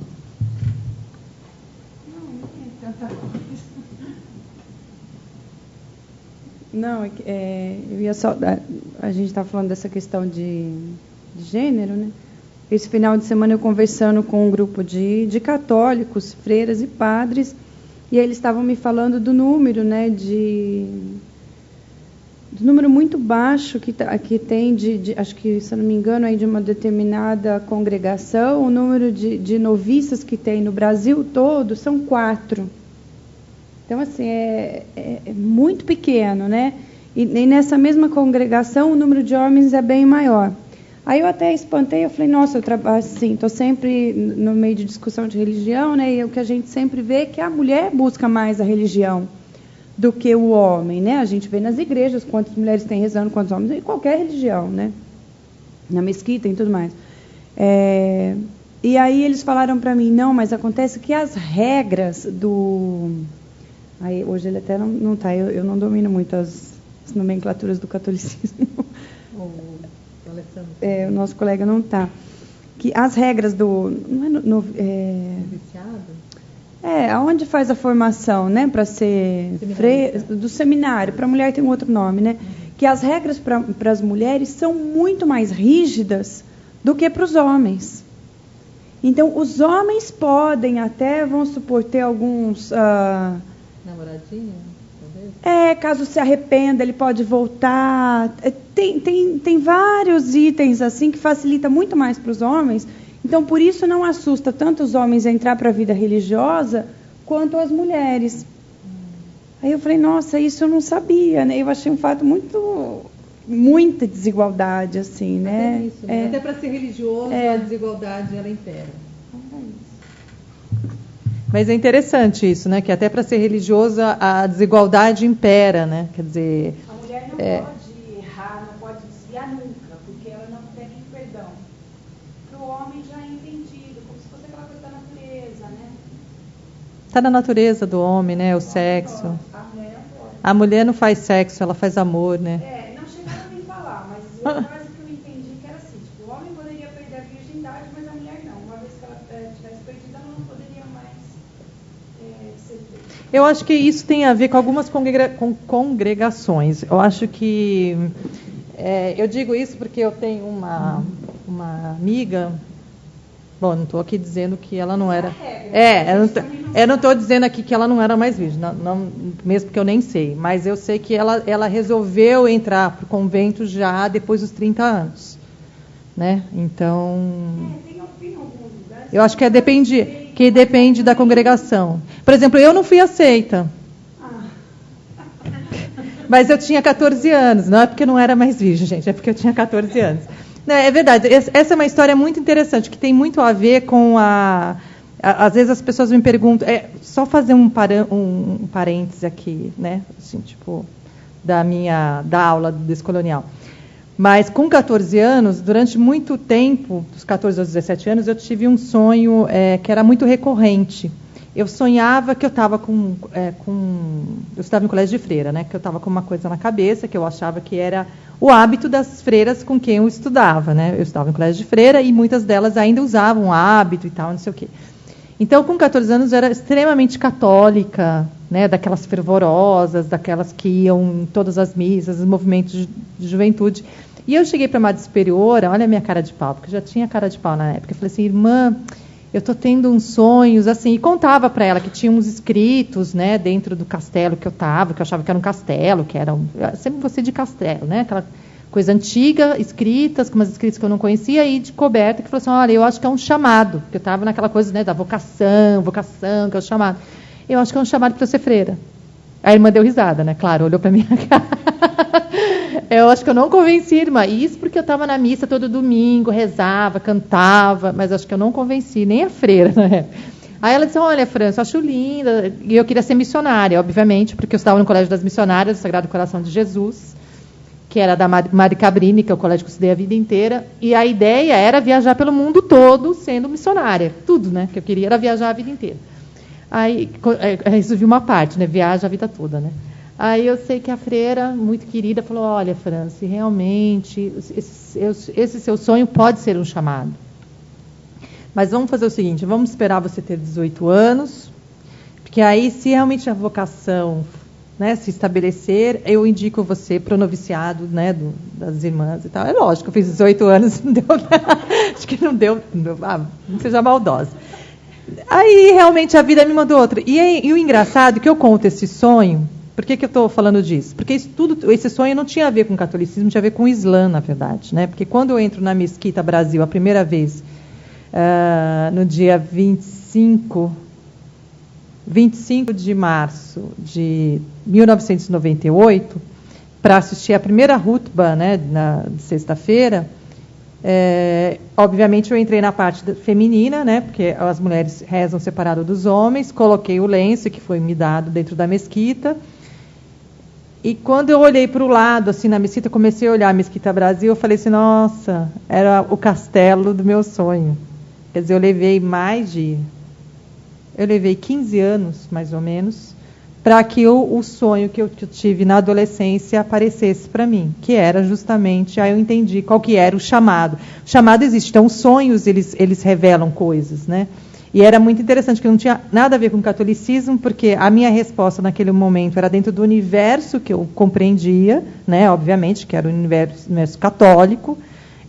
Não, eu ia só... A gente está falando dessa questão de gênero, né? Esse final de semana eu conversando com um grupo de católicos, freiras e padres, e eles estavam me falando do número, né, do número muito baixo que tem acho que, se eu não me engano, aí de uma determinada congregação, o número de noviças que tem no Brasil todo são 4. Então, assim, é muito pequeno, né? E nessa mesma congregação, o número de homens é bem maior. Aí eu até espantei, eu falei, nossa, eu trabalho assim, estou sempre no meio de discussão de religião, né? E o que a gente sempre vê é que a mulher busca mais a religião do que o homem, né? A gente vê nas igrejas quantas mulheres têm rezando, quantos homens, em qualquer religião, né? Na mesquita e tudo mais. E aí eles falaram para mim, não, mas acontece que as regras do... Aí, hoje ele até não está, eu não domino muito as nomenclaturas do catolicismo. O Alessandro. O nosso colega não está. Que as regras do... Não é Viciado? Aonde faz a formação, né, para ser do seminário, para a mulher tem um outro nome, né? Que as regras para as mulheres são muito mais rígidas do que para os homens. Então, os homens podem até, vamos supor, ter alguns... Namoradinha, talvez? Caso se arrependa, ele pode voltar. Tem vários itens assim que facilita muito mais para os homens. Então, por isso não assusta tanto os homens a entrar para a vida religiosa quanto as mulheres. Aí eu falei, nossa, isso eu não sabia, né? Eu achei um fato muito muita desigualdade, assim, né? Até isso, né? Até para ser religioso, a desigualdade ela impera. Mas é interessante isso, né? Que até para ser religiosa a desigualdade impera, né? Quer dizer, a mulher não pode errar, não pode desviar nunca, porque ela não tem perdão. Para o homem já é entendido, como se fosse aquela coisa da natureza, né? Está na natureza do homem, né? O sexo. A mulher não faz sexo, ela faz amor, né? Não chegaram a me falar, mas eu quase que eu entendi que era assim, tipo, o homem poderia perder a virgindade, mas a mulher não. Uma vez que ela tivesse perdida, ela não poderia mais ser feita. Eu acho que isso tem a ver com algumas congregações. Eu acho que... eu digo isso porque eu tenho uma amiga... Bom, não estou aqui dizendo que ela não era... eu não estou dizendo aqui que ela não era mais virgem, não, mesmo porque eu nem sei. Mas eu sei que ela resolveu entrar para o convento já depois dos 30 anos. Né? Então... Tem alguns lugares... Eu acho que depende da congregação. Por exemplo, eu não fui aceita. Mas eu tinha 14 anos. Não é porque eu não era mais virgem, gente. É porque eu tinha 14 anos. Não, é verdade. Essa é uma história muito interessante, que tem muito a ver com às vezes as pessoas me perguntam... só fazer um parêntese aqui, né? Assim, tipo, da aula do descolonial. Mas com 14 anos, durante muito tempo, dos 14 aos 17 anos, eu tive um sonho que era muito recorrente. Eu sonhava que eu estava eu estava em colégio de freira, né? Que eu estava com uma coisa na cabeça, que eu achava que era o hábito das freiras com quem eu estudava, né? Eu estava em colégio de freira e muitas delas ainda usavam hábito e tal, não sei o quê. Então, com 14 anos, eu era extremamente católica, né? Daquelas fervorosas, daquelas que iam em todas as missas, os movimentos de juventude. E eu cheguei para a Madre Superiora, olha a minha cara de pau, porque eu já tinha cara de pau na época. Eu falei assim, irmã, eu estou tendo uns sonhos, assim, e contava para ela que tinha uns escritos, né, dentro do castelo que eu estava, que eu achava que era um castelo, que era sempre você de castelo, né, aquela coisa antiga, escritas, com umas escritas que eu não conhecia, e de coberta, que falou assim, olha, eu acho que é um chamado, porque eu estava naquela coisa, né, da vocação, que é o chamado. Eu acho que é um chamado para eu ser freira. A irmã deu risada, né, claro, olhou para minha cara. Eu acho que eu não convenci, irmã. Isso porque eu estava na missa todo domingo, rezava, cantava, mas acho que eu não convenci, nem a freira, né? Aí ela disse, olha, França, eu acho linda. E eu queria ser missionária, obviamente, porque eu estava no Colégio das Missionárias, do Sagrado Coração de Jesus, que era da Madre Cabrini, que é o colégio que eu estudei a vida inteira. E a ideia era viajar pelo mundo todo sendo missionária. Tudo, né? Que eu queria era viajar a vida inteira. Aí resolvi uma parte, né? Viaja a vida toda, né? Aí eu sei que a freira, muito querida, falou, olha, Franci, realmente, esse seu sonho pode ser um chamado. Mas vamos fazer o seguinte, vamos esperar você ter 18 anos, porque aí, se realmente a vocação, né, se estabelecer, eu indico você para o noviciado, né, das irmãs e tal. É lógico, eu fiz 18 anos, não deu, acho que não deu, não seja maldosa. Aí, realmente, a vida me mandou outra. E o engraçado é que eu conto esse sonho. Por que eu estou falando disso? Porque esse sonho não tinha a ver com o catolicismo, tinha a ver com o Islã, na verdade. Né? Porque quando eu entro na Mesquita Brasil a primeira vez, no dia 25 de março de 1998, para assistir a primeira Hutba, né, na sexta-feira, obviamente eu entrei na parte feminina, né, porque as mulheres rezam separado dos homens, coloquei o lenço que foi me dado dentro da mesquita, e quando eu olhei para o lado, assim, na mesquita, comecei a olhar a Mesquita Brasil, eu falei assim, nossa, era o castelo do meu sonho. Quer dizer, eu levei 15 anos, mais ou menos, para que o sonho que eu tive na adolescência aparecesse para mim, que era justamente, aí eu entendi qual que era o chamado. O chamado existe, então os sonhos, eles revelam coisas, né? E era muito interessante, que não tinha nada a ver com o catolicismo, porque a minha resposta naquele momento era dentro do universo que eu compreendia, né? Obviamente, que era o universo católico,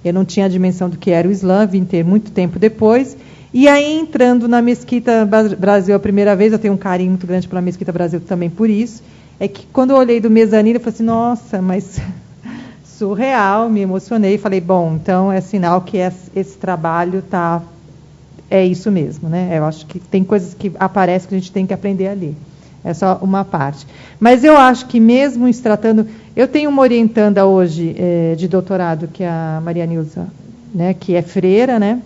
eu não tinha a dimensão do que era o Islã, vim ter muito tempo depois. E aí, entrando na Mesquita Brasil a primeira vez, eu tenho um carinho muito grande pela Mesquita Brasil também por isso, é que quando eu olhei do mezanino, eu falei assim, nossa, mas surreal, me emocionei, falei, bom, então é sinal que esse trabalho é isso mesmo, né? Eu acho que tem coisas que aparecem que a gente tem que aprender ali. É só uma parte. Mas eu acho que mesmo se tratando... Eu tenho uma orientanda hoje de doutorado, que é a Maria Nilza, né, que é freira, né,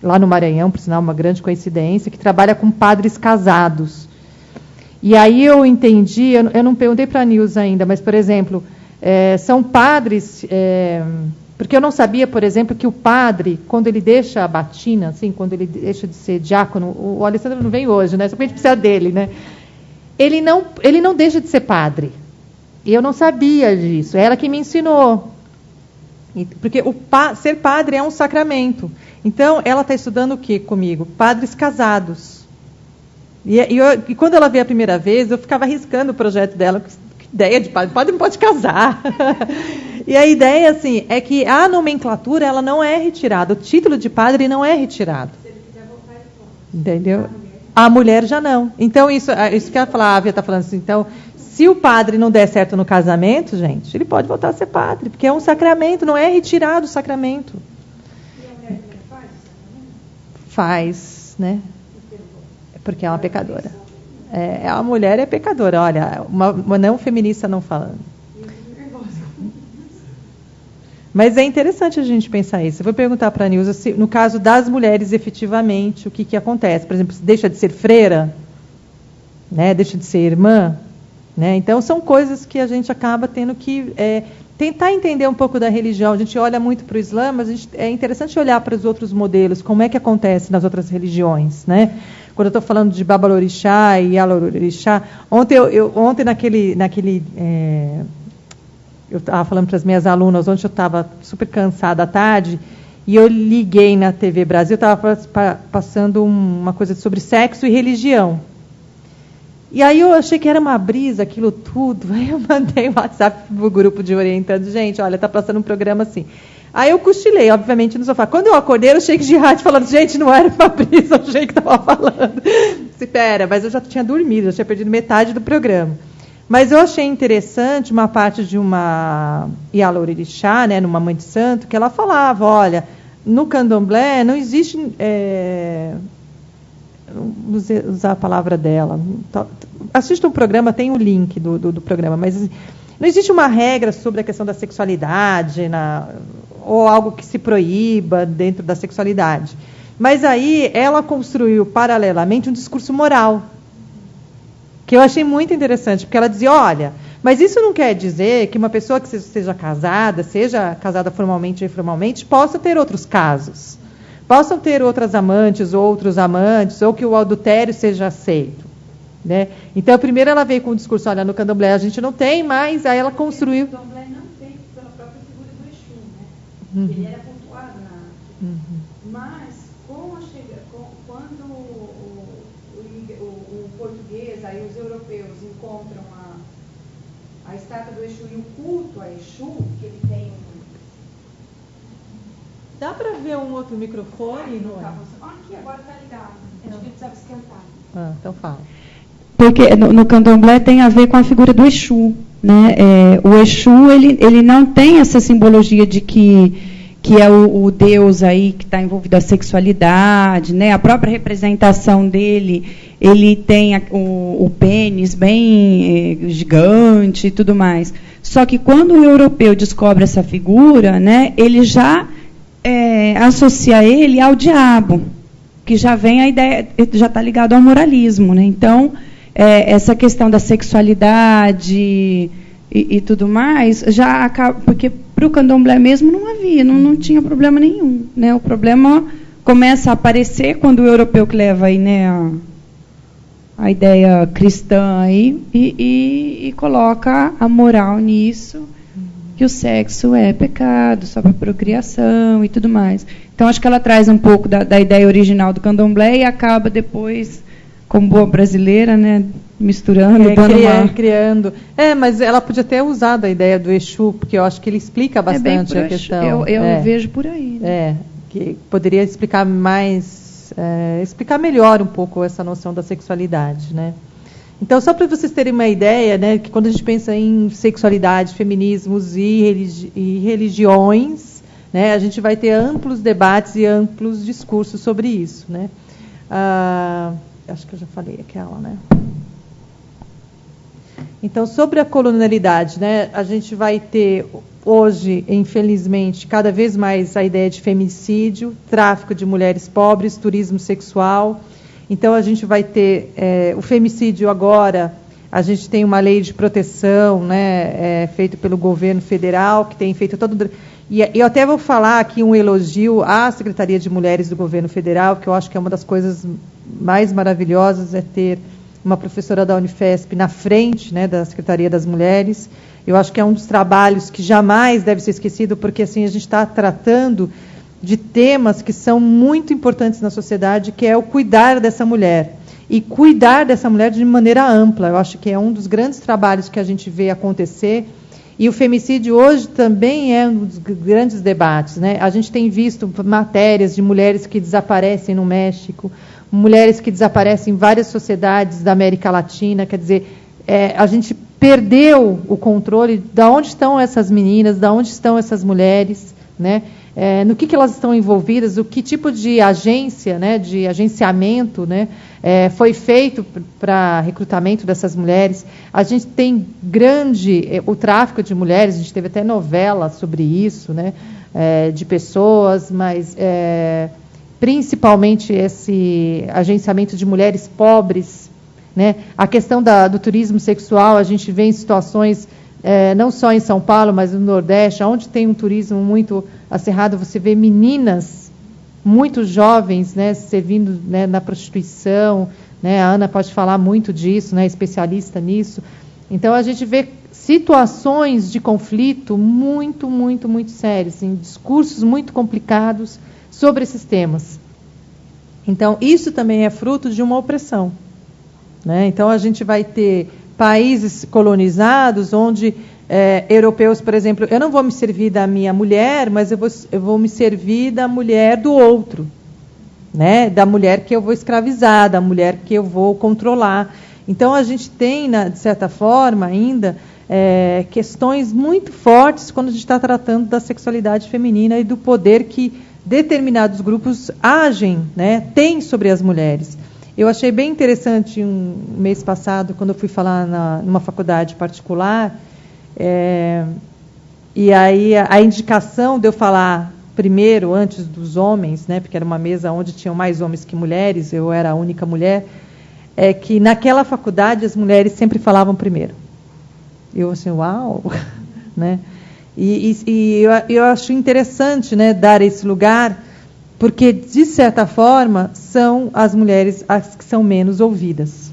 lá no Maranhão, por sinal, uma grande coincidência, que trabalha com padres casados. E aí eu entendi, eu não perguntei para a Nilza ainda, mas, por exemplo, são padres... porque eu não sabia, por exemplo, que o padre, quando ele deixa a batina, assim, quando ele deixa de ser diácono, o Alessandro não vem hoje, né, só que a gente precisa dele, né, ele não deixa de ser padre. E eu não sabia disso, é ela que me ensinou. Porque ser padre é um sacramento. Então, ela está estudando o quê comigo? Padres casados. E quando ela veio a primeira vez, eu ficava arriscando o projeto dela. Que ideia de padre? Padre não pode casar. E a ideia, assim, é que a nomenclatura ela não é retirada. O título de padre não é retirado. Se ele quiser voltar, ele pode. Entendeu? A mulher já não. Então, isso que a Flávia está falando assim. Então, se o padre não der certo no casamento, gente, ele pode voltar a ser padre, porque é um sacramento, não é retirado o sacramento. E a mulher também faz o sacramento? Faz, né? Porque é uma pecadora. A mulher é pecadora. Olha, uma não feminista não falando. Mas é interessante a gente pensar isso. Eu vou perguntar para a Nilza se, no caso das mulheres, efetivamente, o que acontece. Por exemplo, se deixa de ser freira, né? Deixa de ser irmã. Né? Então, são coisas que a gente acaba tendo que tentar entender um pouco da religião. A gente olha muito para o Islã, mas é interessante olhar para os outros modelos, como é que acontece nas outras religiões. Né? Quando eu estou falando de Babalorixá e Yalorixá, ontem eu estava falando para as minhas alunas, ontem eu estava super cansada à tarde, e eu liguei na TV Brasil, estava passando uma coisa sobre sexo e religião. E aí eu achei que era uma brisa, aquilo tudo. Aí eu mandei um WhatsApp para o grupo de orientando. Gente, olha, está passando um programa assim. Aí eu cochilei, obviamente, no sofá. Quando eu acordei, era o Sheik Jihad falando, gente, não era uma brisa, o Sheik estava falando. Espera, mas eu já tinha dormido, já tinha perdido metade do programa. Mas eu achei interessante uma parte de uma Yalorixá, né, numa mãe de santo, que ela falava, olha, no candomblé não existe... não usar a palavra dela. Assista um programa, tem o link do programa, mas não existe uma regra sobre a questão da sexualidade, ou algo que se proíba dentro da sexualidade. Mas aí ela construiu, paralelamente, um discurso moral, que eu achei muito interessante, porque ela dizia, olha, mas isso não quer dizer que uma pessoa que seja casada formalmente ou informalmente, possa ter outros casos. Possam ter outras amantes, outros amantes, ou que o adultério seja aceito. Né? Então, primeiro ela veio com o discurso, olha, no candomblé a gente não tem, mas aí ela construiu... O candomblé não tem pela própria figura do Exu, né? Ele era pontuado na... Mas, quando o português, aí os europeus encontram a estátua do Exu e o culto a Exu, que ele tem Dá para ver um outro microfone? Aqui, agora está ligado. Acho que ele precisava esquentar. Então fala. Porque no candomblé tem a ver com a figura do Exu. Né? O Exu, ele não tem essa simbologia de que é o Deus aí que está envolvido a sexualidade, né? A própria representação dele, ele tem o pênis bem gigante e tudo mais. Só que quando o europeu descobre essa figura, né, ele já... associa ele ao diabo, que já vem a ideia, já está ligado ao moralismo, né? Então, essa questão da sexualidade e tudo mais, já acaba, porque para o candomblé mesmo não havia, não tinha problema nenhum, né? O problema começa a aparecer quando o europeu que leva aí, né, a ideia cristã aí, e coloca a moral nisso, que o sexo é pecado, só para procriação e tudo mais. Então, acho que ela traz um pouco da ideia original do candomblé e acaba depois, como boa brasileira, né, misturando, criando. Mas ela podia ter usado a ideia do Exu, porque eu acho que ele explica bastante a questão. Eu vejo por aí. Né? Que poderia explicar melhor um pouco essa noção da sexualidade, né? Então, só para vocês terem uma ideia, né, que quando a gente pensa em sexualidade, feminismos e religiões, né, a gente vai ter amplos debates e amplos discursos sobre isso. Né? Acho que eu já falei aquela, né? Então, sobre a colonialidade, né, a gente vai ter hoje, infelizmente, cada vez mais a ideia de feminicídio, tráfico de mulheres pobres, turismo sexual. Então, a gente vai ter o femicídio agora. A gente tem uma lei de proteção, né, feita pelo governo federal, que tem feito todo... E eu até vou falar aqui um elogio à Secretaria de Mulheres do governo federal, que eu acho que é uma das coisas mais maravilhosas, é ter uma professora da Unifesp na frente, né, da Secretaria das Mulheres. Eu acho que é um dos trabalhos que jamais deve ser esquecido, porque assim a gente está tratando de temas que são muito importantes na sociedade, que é o cuidar dessa mulher. E cuidar dessa mulher de maneira ampla. Eu acho que é um dos grandes trabalhos que a gente vê acontecer. E o femicídio hoje também é um dos grandes debates, né? A gente tem visto matérias de mulheres que desaparecem no México, mulheres que desaparecem em várias sociedades da América Latina. Quer dizer, a gente perdeu o controle de onde estão essas meninas, de onde estão essas mulheres, né? No que elas estão envolvidas, o que tipo de agência, né, de agenciamento, né, foi feito para recrutamento dessas mulheres. A gente tem o tráfico de mulheres, a gente teve até novela sobre isso, né, de pessoas, mas principalmente esse agenciamento de mulheres pobres, né, a questão do turismo sexual. A gente vê em situações, não só em São Paulo, mas no Nordeste, onde tem um turismo muito acirrado, você vê meninas muito jovens, né, servindo, né, na prostituição, né, a Ana pode falar muito disso, né, especialista nisso. Então, a gente vê situações de conflito muito, muito, muito sérias, assim, discursos muito complicados sobre esses temas. Então, isso também é fruto de uma opressão, né? Então, a gente vai ter países colonizados onde europeus, por exemplo, eu não vou me servir da minha mulher, mas eu vou me servir da mulher do outro, né? Da mulher que eu vou escravizar, da mulher que eu vou controlar. Então, a gente tem, de certa forma, ainda questões muito fortes quando a gente está tratando da sexualidade feminina e do poder que determinados grupos agem, né, têm sobre as mulheres. Eu achei bem interessante um mês passado, quando eu fui falar numa faculdade particular, e aí a indicação de eu falar primeiro, antes dos homens, né, porque era uma mesa onde tinham mais homens que mulheres, eu era a única mulher, é que naquela faculdade as mulheres sempre falavam primeiro. Eu assim, uau! Né? E eu acho interessante, né, dar esse lugar, porque, de certa forma, são as mulheres as que são menos ouvidas,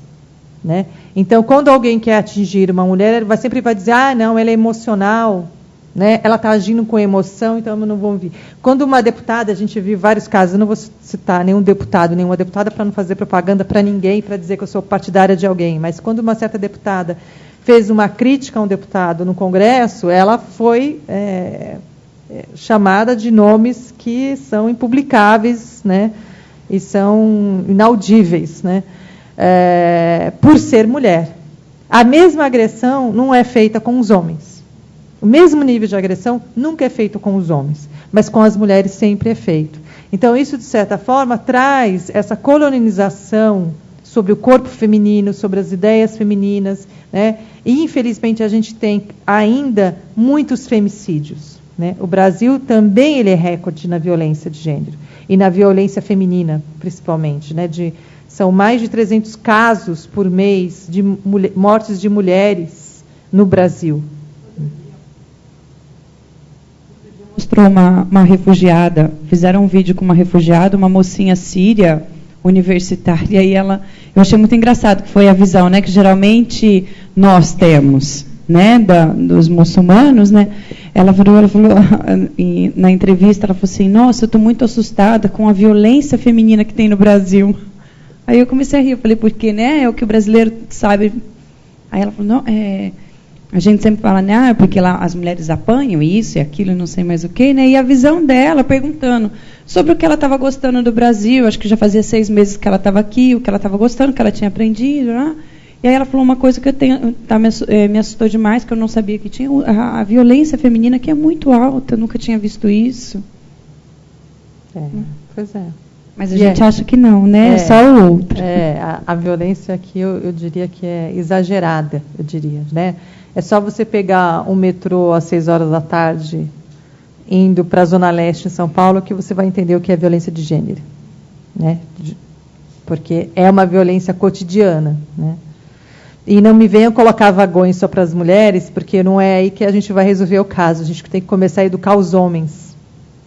né? Então, quando alguém quer atingir uma mulher, ele sempre vai dizer, não, ela é emocional, né? Ela está agindo com emoção, então eu não vou ouvir. Quando uma deputada, a gente viu vários casos, eu não vou citar nenhum deputado, nenhuma deputada, para não fazer propaganda para ninguém, para dizer que eu sou partidária de alguém, mas quando uma certa deputada fez uma crítica a um deputado no Congresso, ela foi chamada de nomes que são impublicáveis, né, e são inaudíveis, né, por ser mulher. A mesma agressão não é feita com os homens. O mesmo nível de agressão nunca é feito com os homens, mas com as mulheres sempre é feito. Então, isso, de certa forma, traz essa colonização sobre o corpo feminino, sobre as ideias femininas, né? E, infelizmente, a gente tem ainda muitos femicídios, né? O Brasil também ele é recorde na violência de gênero e na violência feminina, principalmente, né? São mais de 300 casos por mês de mortes de mulheres no Brasil. Mostrou uma refugiada, fizeram um vídeo com uma refugiada, uma mocinha síria, universitária, e eu achei muito engraçado, que foi a visão, né, que geralmente nós temos, né, dos muçulmanos, né. Ela falou na entrevista, ela falou assim, nossa, eu estou muito assustada com a violência feminina que tem no Brasil. Aí eu comecei a rir, eu falei, por quê, né, é o que o brasileiro sabe. Aí ela falou, não, a gente sempre fala, né, porque lá as mulheres apanham isso e aquilo, não sei mais o quê, né? E a visão dela, perguntando sobre o que ela estava gostando do Brasil, acho que já fazia 6 meses que ela estava aqui, o que ela estava gostando, o que ela tinha aprendido, né? E aí ela falou uma coisa que me assustou demais, que eu não sabia que tinha, a violência feminina, que é muito alta, eu nunca tinha visto isso. Pois é. Mas a gente acha que não, né? É só o outro. A violência aqui eu diria que é exagerada, eu diria, né? É só você pegar um metrô às 6 horas da tarde, indo para a Zona Leste em São Paulo, que você vai entender o que é violência de gênero, né? Porque é uma violência cotidiana, né? E não me venham colocar vagões só para as mulheres, porque não é aí que a gente vai resolver o caso. A gente tem que começar a educar os homens,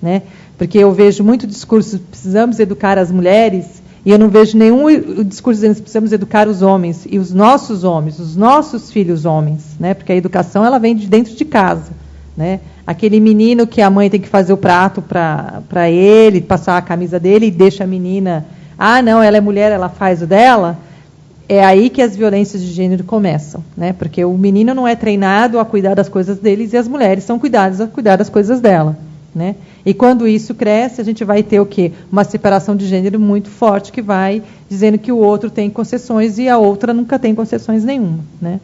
né? Porque eu vejo muito discurso, precisamos educar as mulheres, e eu não vejo nenhum discurso dizendo que precisamos educar os homens, e os nossos filhos homens, né? Porque a educação ela vem de dentro de casa, né? Aquele menino que a mãe tem que fazer o prato para ele, passar a camisa dele e deixa a menina, não, ela é mulher, ela faz o dela. É aí que as violências de gênero começam, né? Porque o menino não é treinado a cuidar das coisas deles e as mulheres são cuidadas a cuidar das coisas dela, né? E quando isso cresce, a gente vai ter o quê? Uma separação de gênero muito forte que vai dizendo que o outro tem concessões e a outra nunca tem concessões nenhuma, né?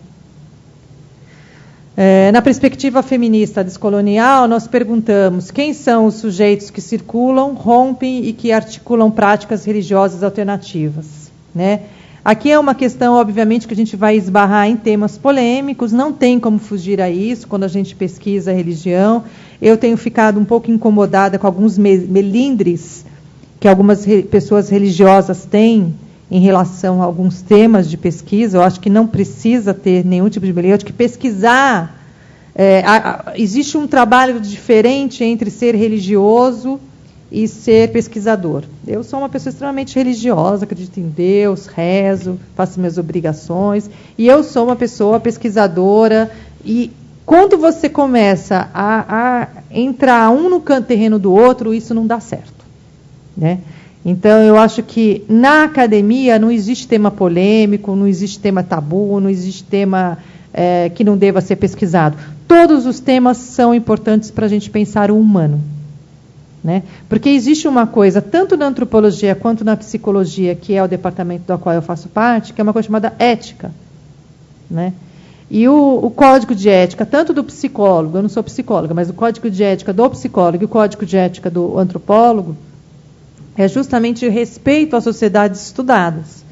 Na perspectiva feminista descolonial, nós perguntamos quem são os sujeitos que circulam, rompem e que articulam práticas religiosas alternativas, né? Aqui é uma questão, obviamente, que a gente vai esbarrar em temas polêmicos, não tem como fugir a isso quando a gente pesquisa a religião. Eu tenho ficado um pouco incomodada com alguns melindres que algumas pessoas religiosas têm em relação a alguns temas de pesquisa. Eu acho que não precisa ter nenhum tipo de melindre. Eu acho que pesquisar... existe um trabalho diferente entre ser religioso e ser pesquisador. Eu sou uma pessoa extremamente religiosa, acredito em Deus, rezo, faço minhas obrigações, e eu sou uma pessoa pesquisadora, e quando você começa a entrar um no terreno do outro, isso não dá certo, né? Então, eu acho que na academia não existe tema polêmico, não existe tema tabu, não existe tema que não deva ser pesquisado. Todos os temas são importantes para a gente pensar o humano, né? Porque existe uma coisa, tanto na antropologia quanto na psicologia, que é o departamento do qual eu faço parte, que é uma coisa chamada ética, né? E o código de ética, tanto do psicólogo, eu não sou psicóloga, mas o código de ética do psicólogo e o código de ética do antropólogo é justamente o respeito às sociedades estudadas.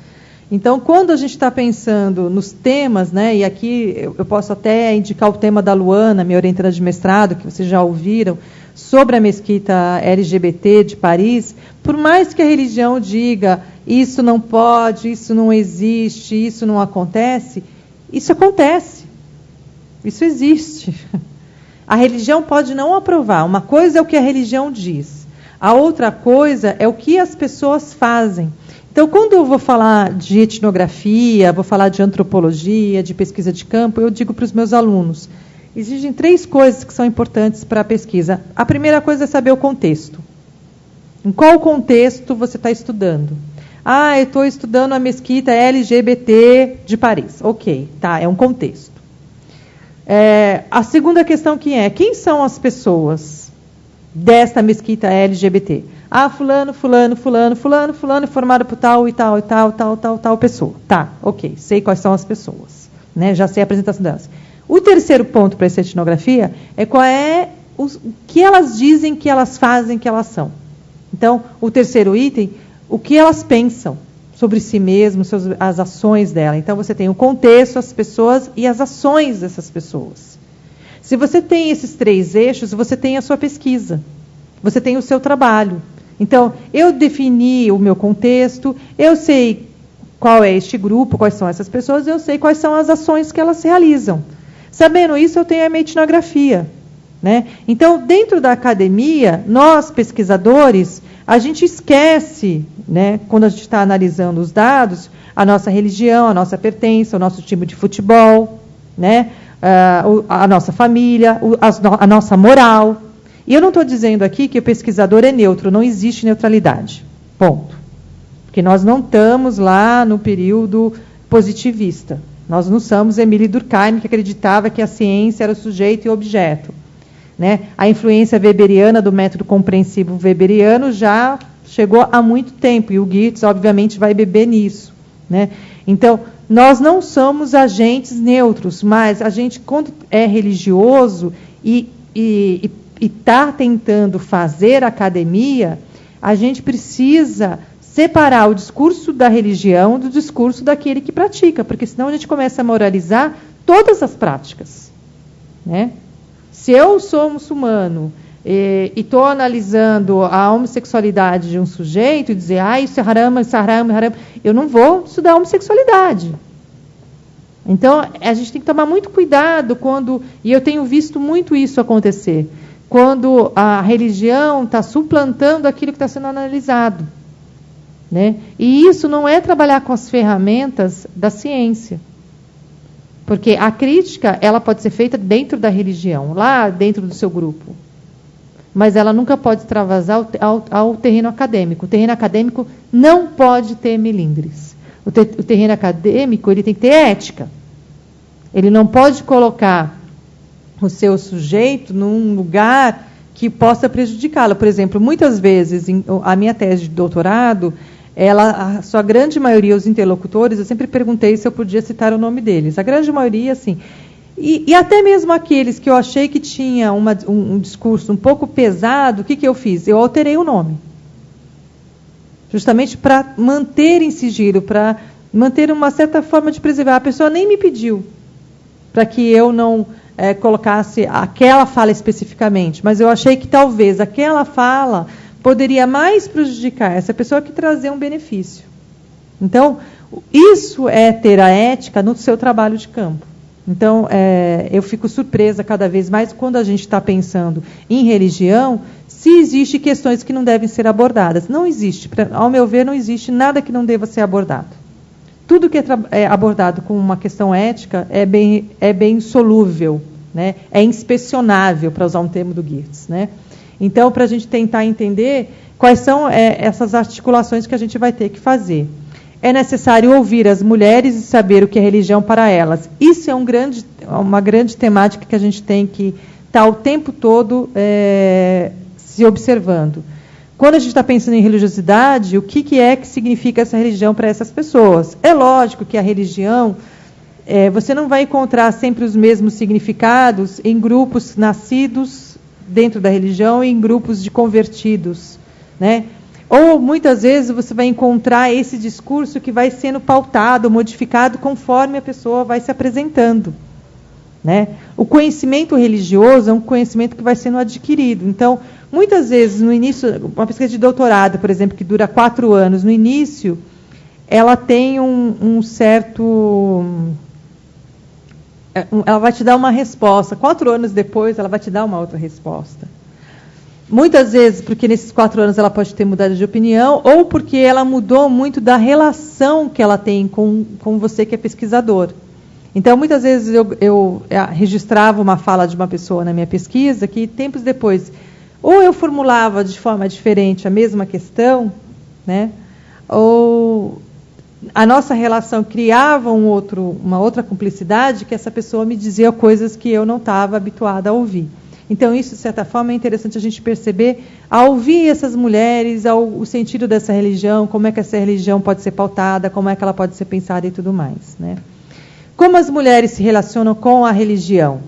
Então, quando a gente está pensando nos temas, né, e aqui eu posso até indicar o tema da Luana, minha orientadora de mestrado, que vocês já ouviram, sobre a mesquita LGBT de Paris, por mais que a religião diga isso não pode, isso não existe, isso não acontece, isso acontece. Isso existe. A religião pode não aprovar. Uma coisa é o que a religião diz. A outra coisa é o que as pessoas fazem. Então, quando eu vou falar de etnografia, vou falar de antropologia, de pesquisa de campo, eu digo para os meus alunos, existem 3 coisas que são importantes para a pesquisa. A primeira coisa é saber o contexto. Em qual contexto você está estudando? Eu estou estudando a mesquita LGBT de Paris. Ok, tá, é um contexto. A segunda questão quem são as pessoas desta mesquita LGBT? Fulano, formado por tal e tal pessoa. Tá, ok, sei quais são as pessoas, né? Já sei a apresentação delas. O terceiro ponto para essa etnografia é o que elas dizem, que elas fazem, que elas são. Então, o terceiro item, o que elas pensam sobre si mesmas, as ações dela. Então, você tem o contexto, as pessoas e as ações dessas pessoas. Se você tem esses 3 eixos, você tem a sua pesquisa, você tem o seu trabalho. Então, eu defini o meu contexto, eu sei qual é este grupo, quais são essas pessoas, eu sei quais são as ações que elas realizam. Sabendo isso, eu tenho a minha etnografia, né? Então, dentro da academia, nós, pesquisadores, a gente esquece, né, quando a gente está analisando os dados, a nossa religião, a nossa pertença, o nosso time de futebol, né, a nossa família, a nossa moral. E eu não estou dizendo aqui que o pesquisador é neutro, não existe neutralidade. Ponto. Porque nós não estamos lá no período positivista. Nós não somos Emile Durkheim, que acreditava que a ciência era o sujeito e o objeto, né? A influência weberiana do método compreensivo weberiano já chegou há muito tempo, e o Geertz, obviamente, vai beber nisso, né? Então, nós não somos agentes neutros, mas a gente, quando é religioso e está tentando fazer academia, A gente precisa separar o discurso da religião do discurso daquele que pratica, porque senão a gente começa a moralizar todas as práticas, né? Se eu sou muçulmano e estou analisando a homossexualidade de um sujeito e dizer, isso é haram, isso é haram, haram, eu não vou estudar a homossexualidade. Então, a gente tem que tomar muito cuidado quando, e eu tenho visto muito isso acontecer, quando a religião está suplantando aquilo que está sendo analisado, né? E isso não é trabalhar com as ferramentas da ciência. Porque a crítica, ela pode ser feita dentro da religião, lá dentro do seu grupo. Mas ela nunca pode extravasar ao terreno acadêmico. O terreno acadêmico não pode ter melindres. O terreno acadêmico, ele tem que ter ética. Ele não pode colocar o seu sujeito num lugar que possa prejudicá-lo. Por exemplo, muitas vezes, a minha tese de doutorado, a sua grande maioria, os interlocutores, eu sempre perguntei se eu podia citar o nome deles. A grande maioria, sim. E até mesmo aqueles que eu achei que tinha um discurso um pouco pesado, o que eu fiz? Eu alterei o nome. Justamente para manter em sigilo, para manter uma certa forma de preservar. A pessoa nem me pediu para que eu não colocasse aquela fala especificamente, mas eu achei que talvez aquela fala poderia mais prejudicar essa pessoa que trazer um benefício. Então, isso é ter a ética no seu trabalho de campo. Então, eu fico surpresa cada vez mais quando a gente está pensando em religião, se existem questões que não devem ser abordadas. Não existe, ao meu ver, não existe nada que não deva ser abordado. Tudo que é abordado com uma questão ética é bem solúvel, né? É inspecionável, para usar um termo do Geertz, né? Então, para a gente tentar entender quais são essas articulações que a gente vai ter que fazer. É necessário ouvir as mulheres e saber o que é religião para elas. Isso é uma grande temática que a gente tem que estar o tempo todo se observando. Quando a gente está pensando em religiosidade, o que é que significa essa religião para essas pessoas? É lógico que a religião, você não vai encontrar sempre os mesmos significados em grupos nascidos dentro da religião e em grupos de convertidos, né? Ou muitas vezes você vai encontrar esse discurso que vai sendo pautado, modificado conforme a pessoa vai se apresentando, né? O conhecimento religioso é um conhecimento que vai sendo adquirido. Então, muitas vezes no início, uma pesquisa de doutorado, por exemplo, que dura 4 anos, no início, ela tem um certo... Ela vai te dar uma resposta. 4 anos depois, ela vai te dar uma outra resposta. Muitas vezes, porque nesses 4 anos ela pode ter mudado de opinião, ou porque ela mudou muito da relação que ela tem com você que é pesquisador. Então, muitas vezes eu registrava uma fala de uma pessoa na minha pesquisa, que tempos depois, ou eu formulava de forma diferente a mesma questão, né, ou a nossa relação criava uma outra cumplicidade, que essa pessoa me dizia coisas que eu não estava habituada a ouvir. Então, isso, de certa forma, é interessante a gente perceber, ao ouvir essas mulheres, o sentido dessa religião, como é que essa religião pode ser pautada, como é que ela pode ser pensada e tudo mais, né? Como as mulheres se relacionam com a religião?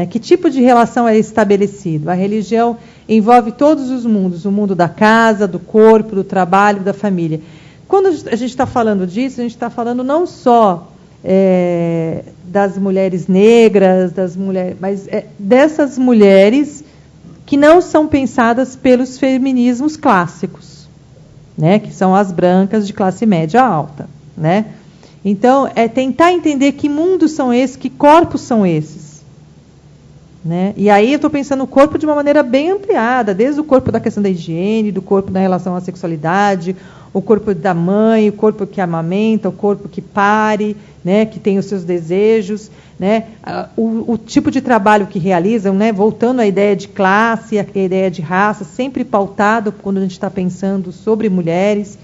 Que tipo de relação é estabelecido? A religião envolve todos os mundos, o mundo da casa, do corpo, do trabalho, da família. Quando a gente está falando disso, a gente está falando não só das mulheres negras, mas dessas mulheres que não são pensadas pelos feminismos clássicos, né? Que são as brancas de classe média alta, né? Então, é tentar entender que mundos são esses, que corpos são esses, né? E aí eu estou pensando no corpo de uma maneira bem ampliada, desde o corpo da questão da higiene, do corpo na relação à sexualidade, o corpo da mãe, o corpo que amamenta, o corpo que pare, né, que tem os seus desejos, né, o tipo de trabalho que realizam, né, voltando à ideia de classe, à ideia de raça, sempre pautado quando a gente está pensando sobre mulheres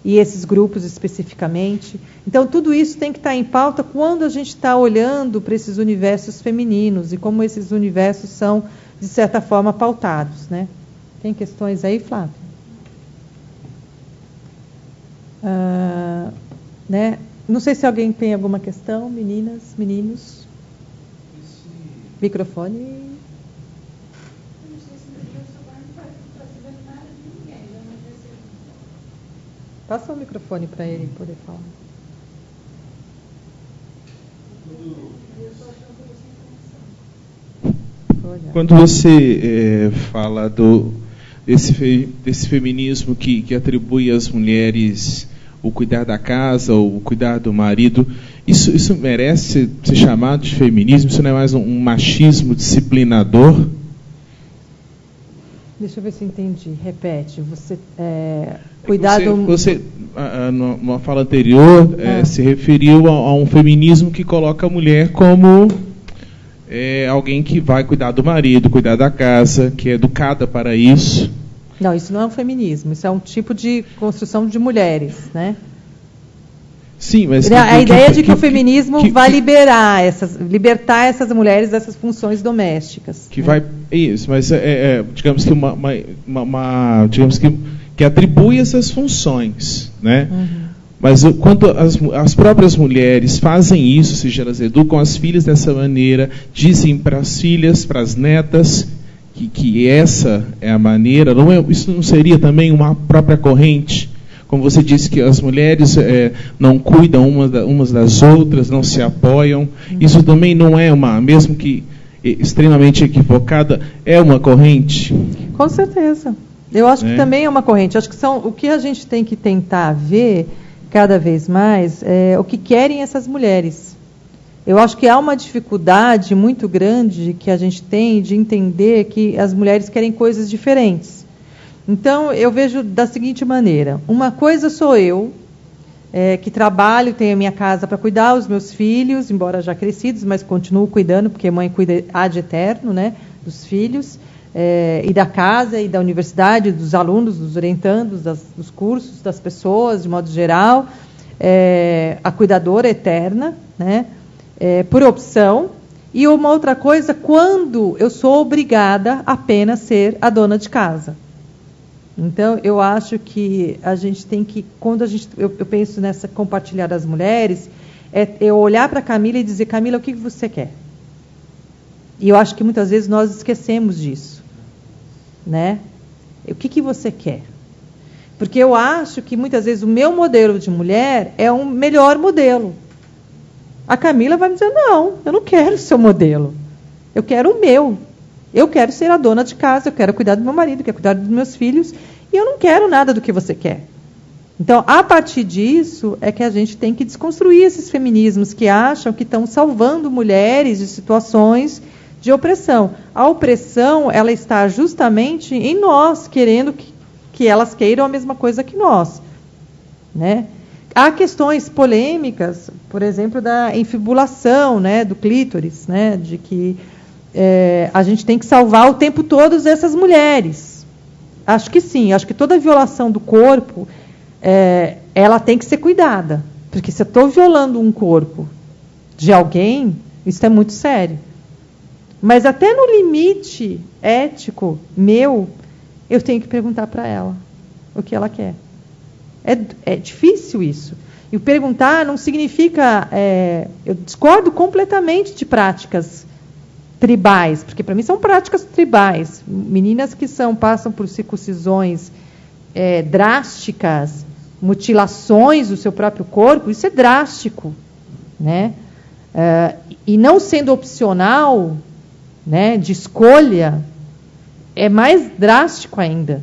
e esses grupos especificamente. Então, tudo isso tem que estar em pauta quando a gente está olhando para esses universos femininos e como esses universos são, de certa forma, pautados, né? Tem questões aí, Flávia? Né? Não sei se alguém tem alguma questão, meninas, meninos. Microfone. Passa o microfone para ele poder falar. Quando você fala desse feminismo que atribui às mulheres o cuidar da casa, o cuidar do marido, isso merece ser chamado de feminismo? Isso não é mais um machismo disciplinador? Deixa eu ver se eu entendi. Repete. Cuidado. Você numa fala anterior, se referiu a um feminismo que coloca a mulher como alguém que vai cuidar do marido, cuidar da casa, que é educada para isso. Não, isso não é um feminismo. Isso é um tipo de construção de mulheres, né? Sim, mas a ideia de que o feminismo vai libertar essas mulheres dessas funções domésticas. Isso, mas digamos que digamos que atribui essas funções, né? Uhum. Mas quando as próprias mulheres fazem isso, seja elas educam as filhas dessa maneira, dizem para as filhas, para as netas que essa é a maneira, isso não seria também uma própria corrente? Como você disse que as mulheres não cuidam umas das outras, não se apoiam. Isso também não é mesmo que extremamente equivocada, é uma corrente? Com certeza. Eu acho que também é uma corrente. Acho que o que a gente tem que tentar ver cada vez mais é o que querem essas mulheres. Eu acho que há uma dificuldade muito grande que a gente tem de entender que as mulheres querem coisas diferentes. Então, eu vejo da seguinte maneira. Uma coisa sou eu, que trabalho, tenho a minha casa para cuidar, os meus filhos, embora já crescidos, mas continuo cuidando, porque mãe cuida ad eterno, né, dos filhos, e da casa, e da universidade, dos alunos, dos orientandos, dos cursos, das pessoas, de modo geral. A cuidadora eterna, né, por opção. E uma outra coisa, quando eu sou obrigada apenas a ser a dona de casa. Então, eu acho que a gente tem que, quando eu penso nessa compartilhar das mulheres, eu olhar para a Camila e dizer, Camila, o que você quer? E eu acho que muitas vezes nós esquecemos disso, né? O que você quer? Porque eu acho que muitas vezes o meu modelo de mulher é um melhor modelo. A Camila vai me dizer, não, eu não quero o seu modelo, eu quero o meu. Eu quero ser a dona de casa, eu quero cuidar do meu marido, eu quero cuidar dos meus filhos, e eu não quero nada do que você quer. Então, a partir disso, é que a gente tem que desconstruir esses feminismos que acham que estão salvando mulheres de situações de opressão. A opressão, ela está justamente em nós, querendo que elas queiram a mesma coisa que nós, né? Há questões polêmicas, por exemplo, da infibulação, né, do clítoris, né, de que a gente tem que salvar o tempo todo essas mulheres. Acho que sim, acho que toda violação do corpo, ela tem que ser cuidada. Porque se eu estou violando um corpo de alguém, isso é muito sério. Mas até no limite ético meu, eu tenho que perguntar para ela o que ela quer. É difícil isso. E o perguntar não significa... eu discordo completamente de práticas tribais, porque para mim são práticas tribais. Meninas que passam por circuncisões drásticas, mutilações do seu próprio corpo, isso é drástico, né? E não sendo opcional, né, de escolha, é mais drástico ainda,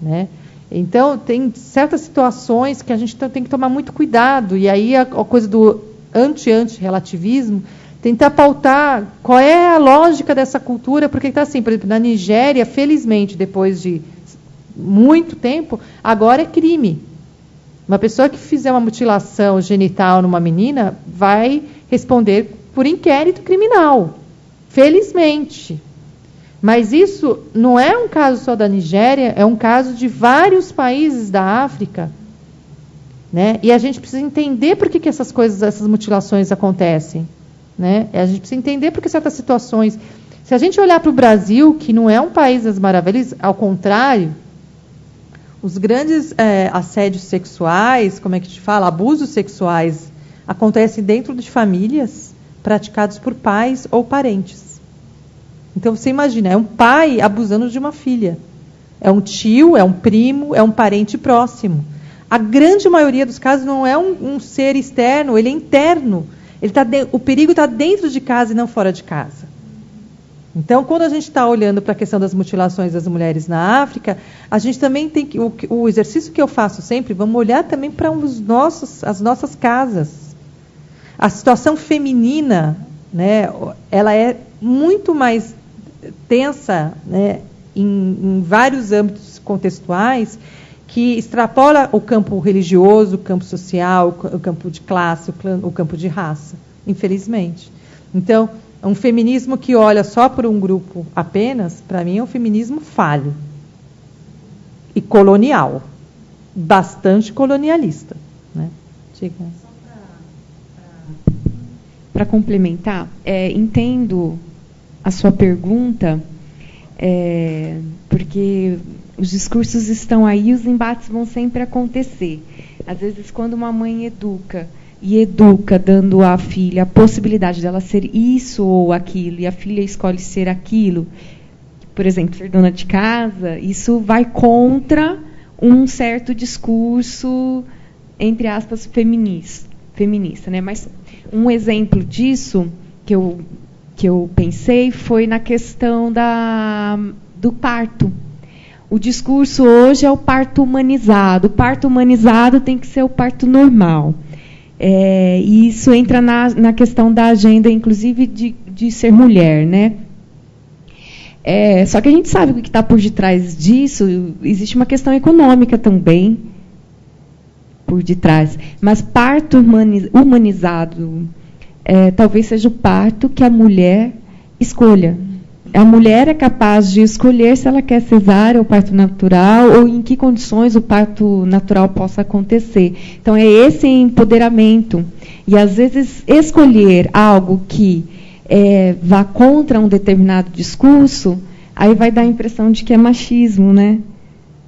né? Então, tem certas situações que a gente tem que tomar muito cuidado, e aí a coisa do anti-relativismo, tentar pautar qual é a lógica dessa cultura, porque está assim, por exemplo, na Nigéria, felizmente, depois de muito tempo, agora é crime. Uma pessoa que fizer uma mutilação genital numa menina vai responder por inquérito criminal, felizmente. Mas isso não é um caso só da Nigéria, é um caso de vários países da África, né? E a gente precisa entender por que essas coisas, essas mutilações acontecem, né? A gente precisa entender por que certas situações... Se a gente olhar para o Brasil, que não é um país das maravilhas, ao contrário, os grandes assédios sexuais, como é que te fala, abusos sexuais, acontecem dentro de famílias praticados por pais ou parentes. Então, você imagina, é um pai abusando de uma filha. É um tio, é um primo, é um parente próximo. A grande maioria dos casos não é um ser externo, ele é interno. O perigo está dentro de casa e não fora de casa. Então, quando a gente está olhando para a questão das mutilações das mulheres na África, a gente também tem que... O exercício que eu faço sempre, vamos olhar também para as nossas casas. A situação feminina, né, ela é muito mais tensa, né, em vários âmbitos contextuais, que extrapola o campo religioso, o campo social, o campo de classe, o campo de raça, infelizmente. Então, um feminismo que olha só por um grupo apenas, para mim é um feminismo falho e colonial, bastante colonialista, né? Diga. Para complementar, entendo a sua pergunta, porque os discursos estão aí e os embates vão sempre acontecer. Às vezes, quando uma mãe educa dando à filha a possibilidade dela ser isso ou aquilo, e a filha escolhe ser aquilo, por exemplo, ser dona de casa, isso vai contra um certo discurso, entre aspas, feminista, né? Mas um exemplo disso que eu pensei foi na questão do parto. O discurso hoje é o parto humanizado. O parto humanizado tem que ser o parto normal. E isso entra na questão da agenda, inclusive, de ser mulher, né? Só que a gente sabe o que está por detrás disso. Existe uma questão econômica também por detrás. Mas parto humanizado talvez seja o parto que a mulher escolha. A mulher é capaz de escolher se ela quer cesárea ou parto natural, ou em que condições o parto natural possa acontecer. Então, é esse empoderamento. E, às vezes, escolher algo que vá contra um determinado discurso, aí vai dar a impressão de que é machismo, né?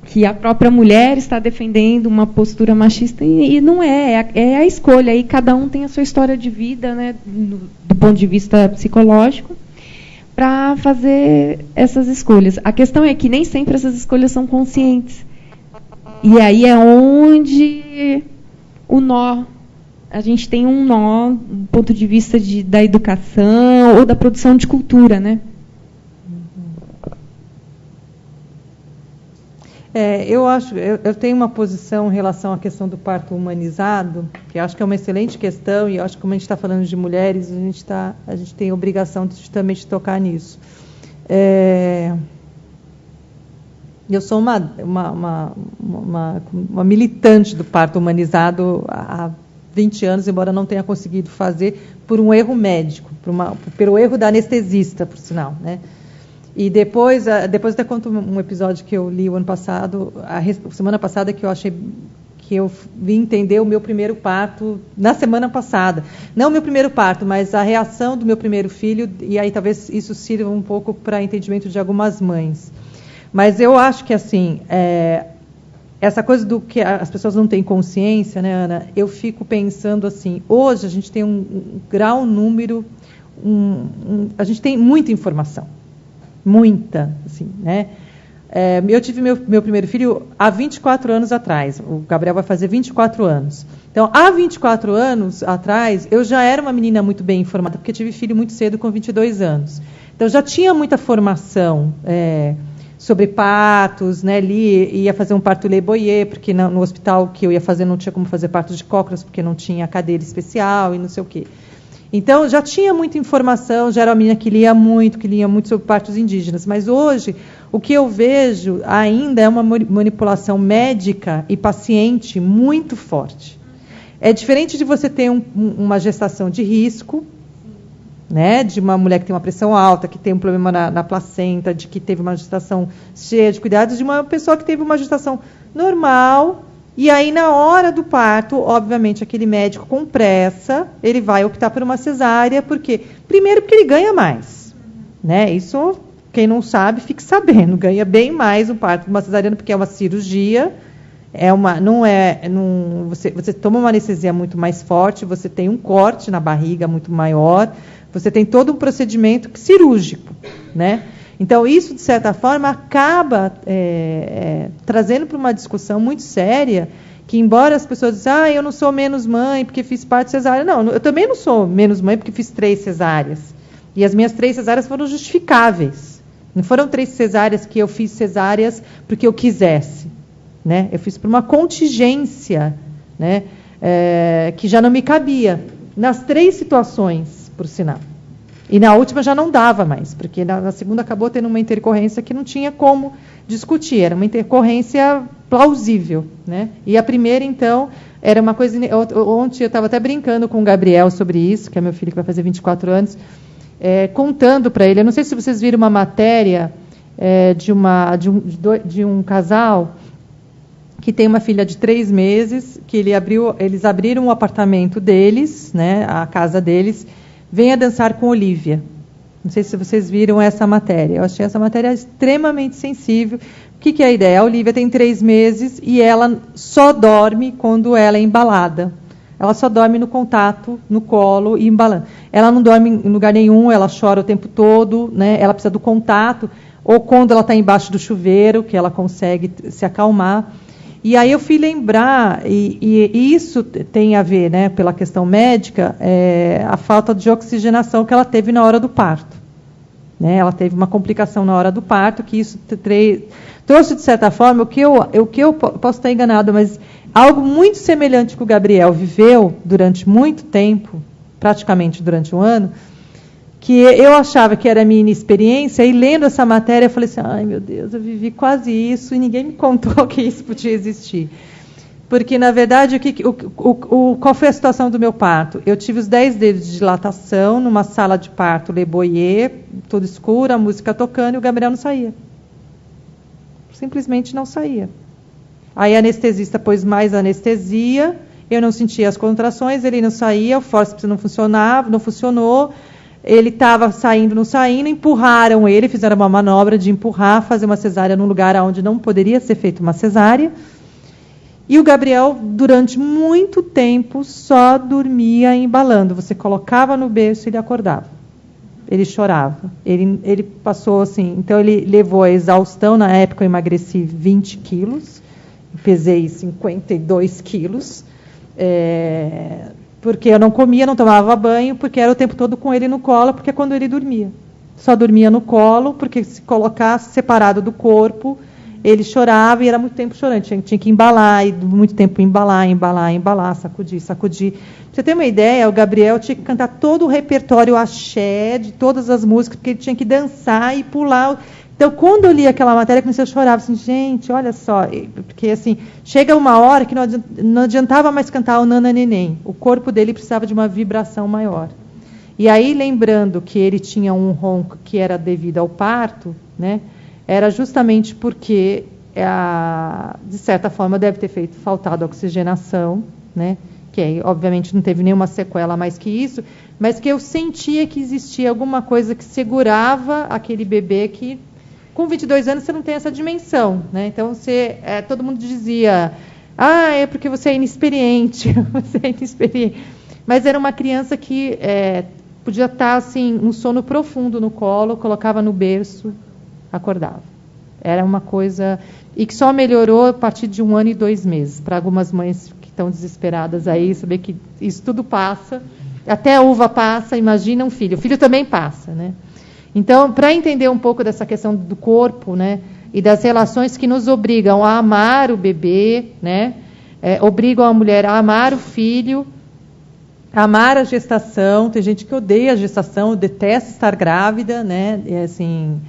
Que a própria mulher está defendendo uma postura machista, e não é a escolha. Aí cada um tem a sua história de vida, né, do ponto de vista psicológico, para fazer essas escolhas. A questão é que nem sempre essas escolhas são conscientes. E aí é onde o nó, a gente tem um nó do ponto de vista da educação ou da produção de cultura, né? Eu tenho uma posição em relação à questão do parto humanizado, que eu acho que é uma excelente questão, e eu acho que, como a gente está falando de mulheres, a gente tem a obrigação de justamente tocar nisso. Eu sou uma militante do parto humanizado há 20 anos, embora não tenha conseguido fazer por um erro médico, pelo erro da anestesista, por sinal, né? E depois até conto um episódio que eu li o ano passado, semana passada, que eu achei que eu vim entender o meu primeiro parto na semana passada. Não o meu primeiro parto, mas a reação do meu primeiro filho, e aí talvez isso sirva um pouco para entendimento de algumas mães. Mas eu acho que, assim, essa coisa do que as pessoas não têm consciência, né, Ana? Eu fico pensando assim, hoje a gente tem a gente tem muita informação. Muita, assim, né? Eu tive meu primeiro filho há 24 anos atrás. O Gabriel vai fazer 24 anos. Então, há 24 anos atrás, eu já era uma menina muito bem informada, porque tive filho muito cedo, com 22 anos. Então, já tinha muita formação sobre partos, né? Ia fazer um parto Le Boyer, porque no hospital que eu ia fazer não tinha como fazer parto de cócoras, porque não tinha cadeira especial e não sei o quê. Então, já tinha muita informação, já era uma menina que lia muito sobre partos indígenas. Mas hoje, o que eu vejo ainda é uma manipulação médica e paciente muito forte. É diferente de você ter uma gestação de risco, né, de uma mulher que tem uma pressão alta, que tem um problema na placenta, de que teve uma gestação cheia de cuidados, de uma pessoa que teve uma gestação normal. E aí, na hora do parto, obviamente, aquele médico com pressa, ele vai optar por uma cesárea, porque primeiro porque ele ganha mais, né? Isso, quem não sabe, fique sabendo, ganha bem mais o parto de uma cesariana, porque é uma cirurgia, você toma uma anestesia muito mais forte, você tem um corte na barriga muito maior, você tem todo um procedimento cirúrgico, né? Então, isso, de certa forma, acaba trazendo para uma discussão muito séria que embora as pessoas dizem, eu não sou menos mãe porque fiz parto cesárea. Não, eu também não sou menos mãe porque fiz 3 cesáreas. E as minhas 3 cesáreas foram justificáveis. Não foram 3 cesáreas que eu fiz cesáreas porque eu quisesse. Né? Eu fiz por uma contingência, né? Que já não me cabia. Nas 3 situações, por sinal. E na última já não dava mais, porque na segunda acabou tendo uma intercorrência que não tinha como discutir, era uma intercorrência plausível, né? E a primeira, então, era uma coisa... Ontem eu estava até brincando com o Gabriel sobre isso, que é meu filho que vai fazer 24 anos, contando para ele, eu não sei se vocês viram uma matéria de um casal que tem uma filha de 3 meses, que eles abriram o apartamento deles, né, a casa deles, Venha Dançar com Olivia. Não sei se vocês viram essa matéria. Eu achei essa matéria extremamente sensível. O que é a ideia? A Olivia tem 3 meses e ela só dorme quando ela é embalada. Ela só dorme no contato, no colo e embalando. Ela não dorme em lugar nenhum, ela chora o tempo todo, né? Ela precisa do contato, ou quando ela está embaixo do chuveiro, que ela consegue se acalmar. E aí eu fui lembrar, e isso tem a ver, né, pela questão médica, a falta de oxigenação que ela teve na hora do parto. Né? Ela teve uma complicação na hora do parto, que isso trouxe, de certa forma, o que eu posso estar enganado, mas algo muito semelhante que o Gabriel viveu durante muito tempo, praticamente durante um ano, que eu achava que era a minha inexperiência, e lendo essa matéria eu falei assim, ai meu Deus, eu vivi quase isso e ninguém me contou que isso podia existir. Porque, na verdade, qual foi a situação do meu parto? Eu tive os 10 dedos de dilatação numa sala de parto Le Boyer, tudo escuro, a música tocando, e o Gabriel não saía. Simplesmente não saía. Aí a anestesista pôs mais anestesia, eu não sentia as contrações, ele não saía, o fórceps não funcionava, não funcionou. Ele estava saindo, não saindo, empurraram ele, fizeram uma manobra de empurrar, fazer uma cesárea num lugar onde não poderia ser feita uma cesárea. E o Gabriel, durante muito tempo, só dormia embalando. Você colocava no berço e ele acordava. Ele chorava. Ele passou assim, então ele levou a exaustão. Na época eu emagreci 20 quilos, pesei 52 quilos. Porque eu não comia, não tomava banho, porque era o tempo todo com ele no colo, porque é quando ele dormia. Só dormia no colo, porque se colocasse separado do corpo, ele chorava e era muito tempo chorando. Tinha que embalar, e muito tempo embalar, sacudir. Pra você ter uma ideia, o Gabriel tinha que cantar todo o repertório axé de todas as músicas, porque ele tinha que dançar e pular. Então, quando eu li aquela matéria, eu comecei a chorar, assim, gente, olha só, porque assim, chega uma hora que não adiantava mais cantar o Nana Neném, o corpo dele precisava de uma vibração maior. E aí, lembrando que ele tinha um ronco que era devido ao parto, né, era justamente porque, de certa forma, deve ter faltado oxigenação, né, que aí, obviamente, não teve nenhuma sequela mais que isso, mas que eu sentia que existia alguma coisa que segurava aquele bebê que... Com 22 anos você não tem essa dimensão, né? Então todo mundo dizia, é porque você é inexperiente, Mas era uma criança que podia estar assim, um sono profundo no colo, colocava no berço, acordava. Era uma coisa e que só melhorou a partir de 1 ano e 2 meses. Para algumas mães que estão desesperadas aí, saber que isso tudo passa, até a uva passa, imagina um filho. O filho também passa, né? Então, para entender um pouco dessa questão do corpo, né, e das relações que nos obrigam a amar o bebê, né, obrigam a mulher a amar o filho, a amar a gestação. Tem gente que odeia a gestação, detesta estar grávida, né, e assim,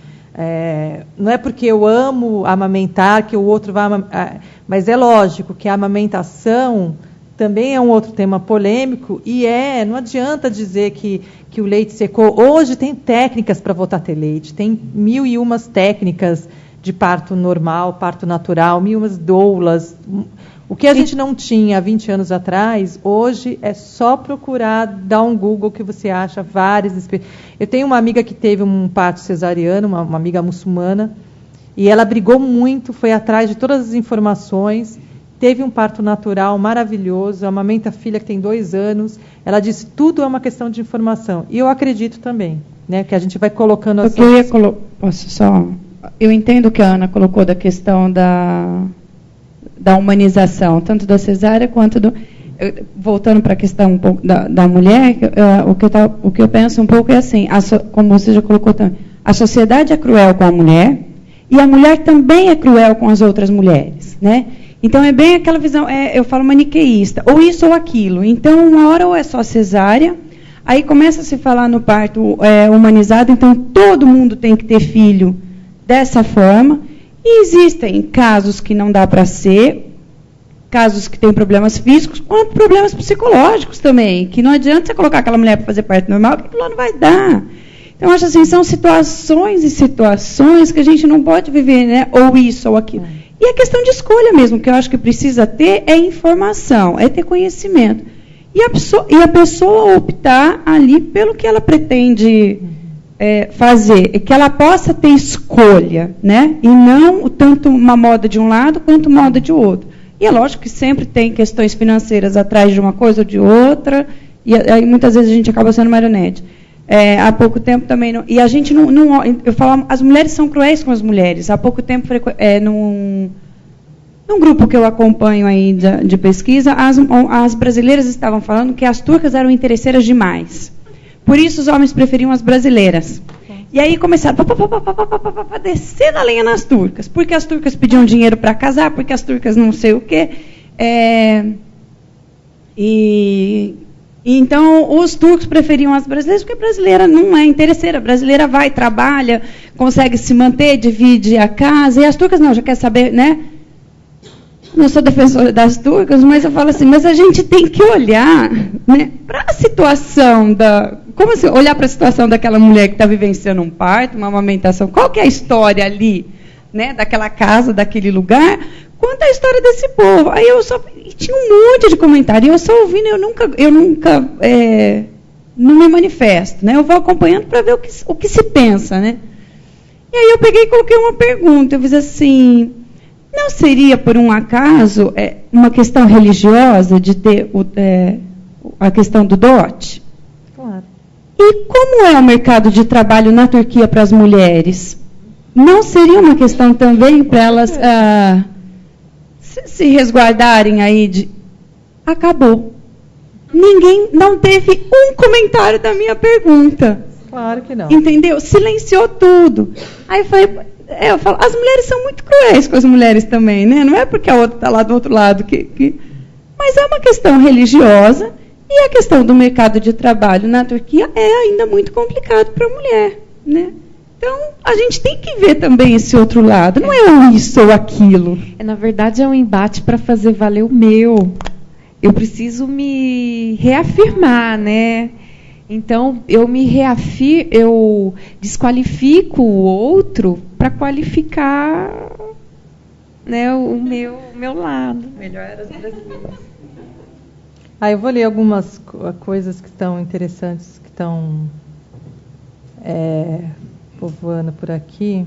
não é porque eu amo amamentar que o outro vai amamentar, mas é lógico que a amamentação também é um outro tema polêmico, e não adianta dizer que o leite secou. Hoje tem técnicas para voltar a ter leite, tem 1001 técnicas de parto normal, parto natural, 1001 doulas. O que a gente não tinha há 20 anos atrás, hoje é só procurar, dar um Google que você acha várias. Eu tenho uma amiga que teve um parto cesariano, uma amiga muçulmana, e ela brigou muito, foi atrás de todas as informações. Teve um parto natural maravilhoso, amamenta a filha que tem 2 anos. Ela disse, tudo é uma questão de informação. E eu acredito também, né, que a gente vai colocando... Posso só... Eu entendo que a Ana colocou da questão da humanização, tanto da cesárea quanto do... Voltando para a questão um pouco da mulher, o que eu penso um pouco é assim, como você já colocou também, a sociedade é cruel com a mulher e a mulher também é cruel com as outras mulheres, né? Então é bem aquela visão, eu falo maniqueísta, ou isso ou aquilo. Então uma hora ou é só cesárea, aí começa a se falar no parto humanizado, então todo mundo tem que ter filho dessa forma, e existem casos que não dá para ser, casos que têm problemas físicos, quanto problemas psicológicos também, que não adianta você colocar aquela mulher para fazer parto normal, que aquilo lá não vai dar. Então, eu acho assim, são situações e situações que a gente não pode viver, né? Ou isso ou aquilo. E a questão de escolha mesmo, que eu acho que precisa ter, é informação, é ter conhecimento. E a pessoa optar ali pelo que ela pretende fazer, que ela possa ter escolha, né? E não tanto uma moda de um lado quanto moda de outro. E é lógico que sempre tem questões financeiras atrás de uma coisa ou de outra, e aí muitas vezes a gente acaba sendo marionete. Há pouco tempo também... e a gente não... eu falo, as mulheres são cruéis com as mulheres. Há pouco tempo, num grupo que eu acompanho aí de pesquisa, as brasileiras estavam falando que as turcas eram interesseiras demais. Por isso os homens preferiam as brasileiras. E aí começaram a descer na lenha nas turcas. Porque as turcas pediam dinheiro para casar, porque as turcas não sei o quê. Então, os turcos preferiam as brasileiras, porque a brasileira não é interesseira. A brasileira vai, trabalha, consegue se manter, divide a casa. E as turcas não, já quer saber, né? Não sou defensora das turcas, mas eu falo assim, mas a gente tem que olhar, né, para a situação como assim, olhar para a situação daquela mulher que está vivenciando um parto, uma amamentação, qual que é a história ali, né, daquela casa, daquele lugar, quanto a história desse povo. Aí e tinha um monte de comentário, e eu só ouvindo, eu nunca não me manifesto, né, eu vou acompanhando para ver o que se pensa, né. E aí eu peguei e coloquei uma pergunta, eu fiz assim... Não seria, por um acaso, uma questão religiosa de ter a questão do dote? Claro. E como é o mercado de trabalho na Turquia para as mulheres? Não seria uma questão também para elas se resguardarem aí de... Acabou. Ninguém, não teve um comentário da minha pergunta. Claro que não. Entendeu? Silenciou tudo. Aí eu falo, as mulheres são muito cruéis com as mulheres também, né? Não é porque a outra está lá do outro lado Mas é uma questão religiosa e a questão do mercado de trabalho na Turquia é ainda muito complicado para a mulher, né? Então, a gente tem que ver também esse outro lado. Não é ou isso ou aquilo. Na verdade, é um embate para fazer valer o meu. Eu preciso me reafirmar, né? Então, eu desqualifico o outro para qualificar, né, o meu lado. Melhor era as brasileiras. Eu vou ler algumas coisas que estão interessantes, que estão povoando por aqui.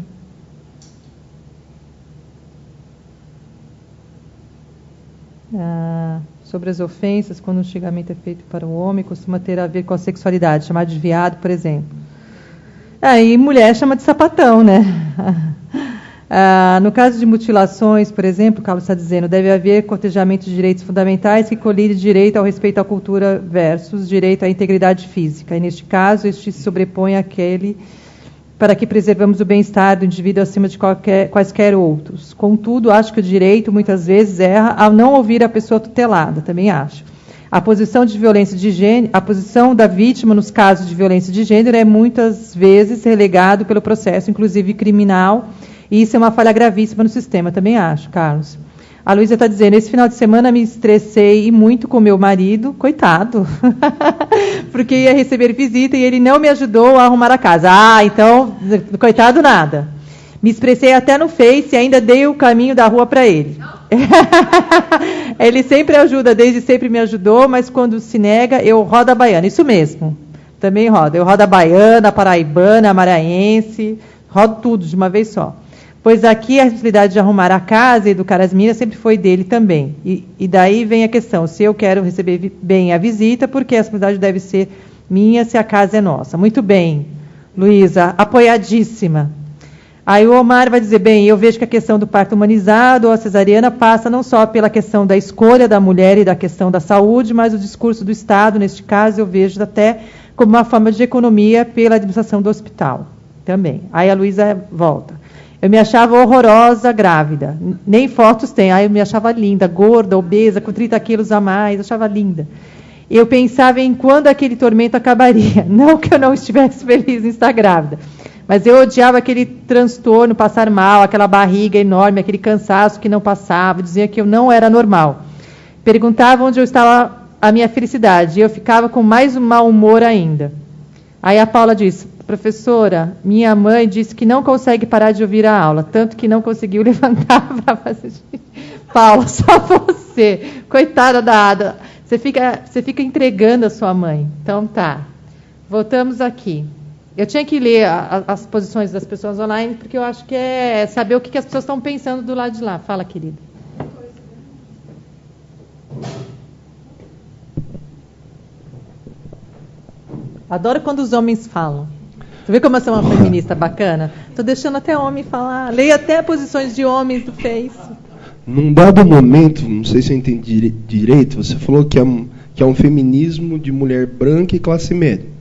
Sobre as ofensas, quando um xingamento é feito para o homem, costuma ter a ver com a sexualidade, chamar de viado, por exemplo. E mulher chama de sapatão, né? No caso de mutilações, por exemplo, o Carlos está dizendo, deve haver cortejamento de direitos fundamentais que colide direito ao respeito à cultura versus direito à integridade física. E, neste caso, este se sobrepõe àquele para que preservamos o bem-estar do indivíduo acima de quaisquer outros. Contudo, acho que o direito, muitas vezes, erra ao não ouvir a pessoa tutelada, também acho. A posição de violência de gênero, a posição da vítima nos casos de violência de gênero é muitas vezes relegado pelo processo, inclusive criminal, e isso é uma falha gravíssima no sistema, também acho, Carlos. A Luísa está dizendo, esse final de semana me estressei muito com meu marido, coitado, porque ia receber visita e ele não me ajudou a arrumar a casa. Então, coitado nada. Me expressei até no Face e ainda dei o caminho da rua para ele. Ele sempre ajuda, desde sempre me ajudou, mas quando se nega, eu rodo a baiana. Isso mesmo, também rodo. Eu rodo a baiana, a paraibana, a maranhense, rodo tudo de uma vez só. Pois aqui a responsabilidade de arrumar a casa e educar as meninas sempre foi dele também. E daí vem a questão, se eu quero receber bem a visita, porque a responsabilidade deve ser minha se a casa é nossa. Muito bem, Luísa, apoiadíssima. Aí o Omar vai dizer, bem, eu vejo que a questão do parto humanizado ou a cesariana passa não só pela questão da escolha da mulher e da questão da saúde, mas o discurso do Estado, neste caso, eu vejo até como uma forma de economia pela administração do hospital também. Aí a Luísa volta. Eu me achava horrorosa grávida, nem fotos tem. Aí eu me achava linda, gorda, obesa, com 30 quilos a mais, achava linda. Eu pensava em quando aquele tormento acabaria. Não que eu não estivesse feliz em estar grávida, mas eu odiava aquele transtorno, passar mal, aquela barriga enorme, aquele cansaço que não passava, dizia que eu não era normal. Perguntava onde eu estava a minha felicidade, e eu ficava com mais um mau humor ainda. Aí a Paula disse, professora, minha mãe disse que não consegue parar de ouvir a aula, tanto que não conseguiu levantar para fazer... Paula, só você, coitada da Ada, você fica entregando a sua mãe. Então tá, voltamos aqui. Eu tinha que ler as posições das pessoas online, porque eu acho que é saber o que as pessoas estão pensando do lado de lá. Fala, querida. Adoro quando os homens falam. Você vê como eu sou uma feminista bacana? Estou deixando até homem falar. Leio até posições de homens do Face. Num dado momento, não sei se eu entendi direito, você falou que é um feminismo de mulher branca e classe média.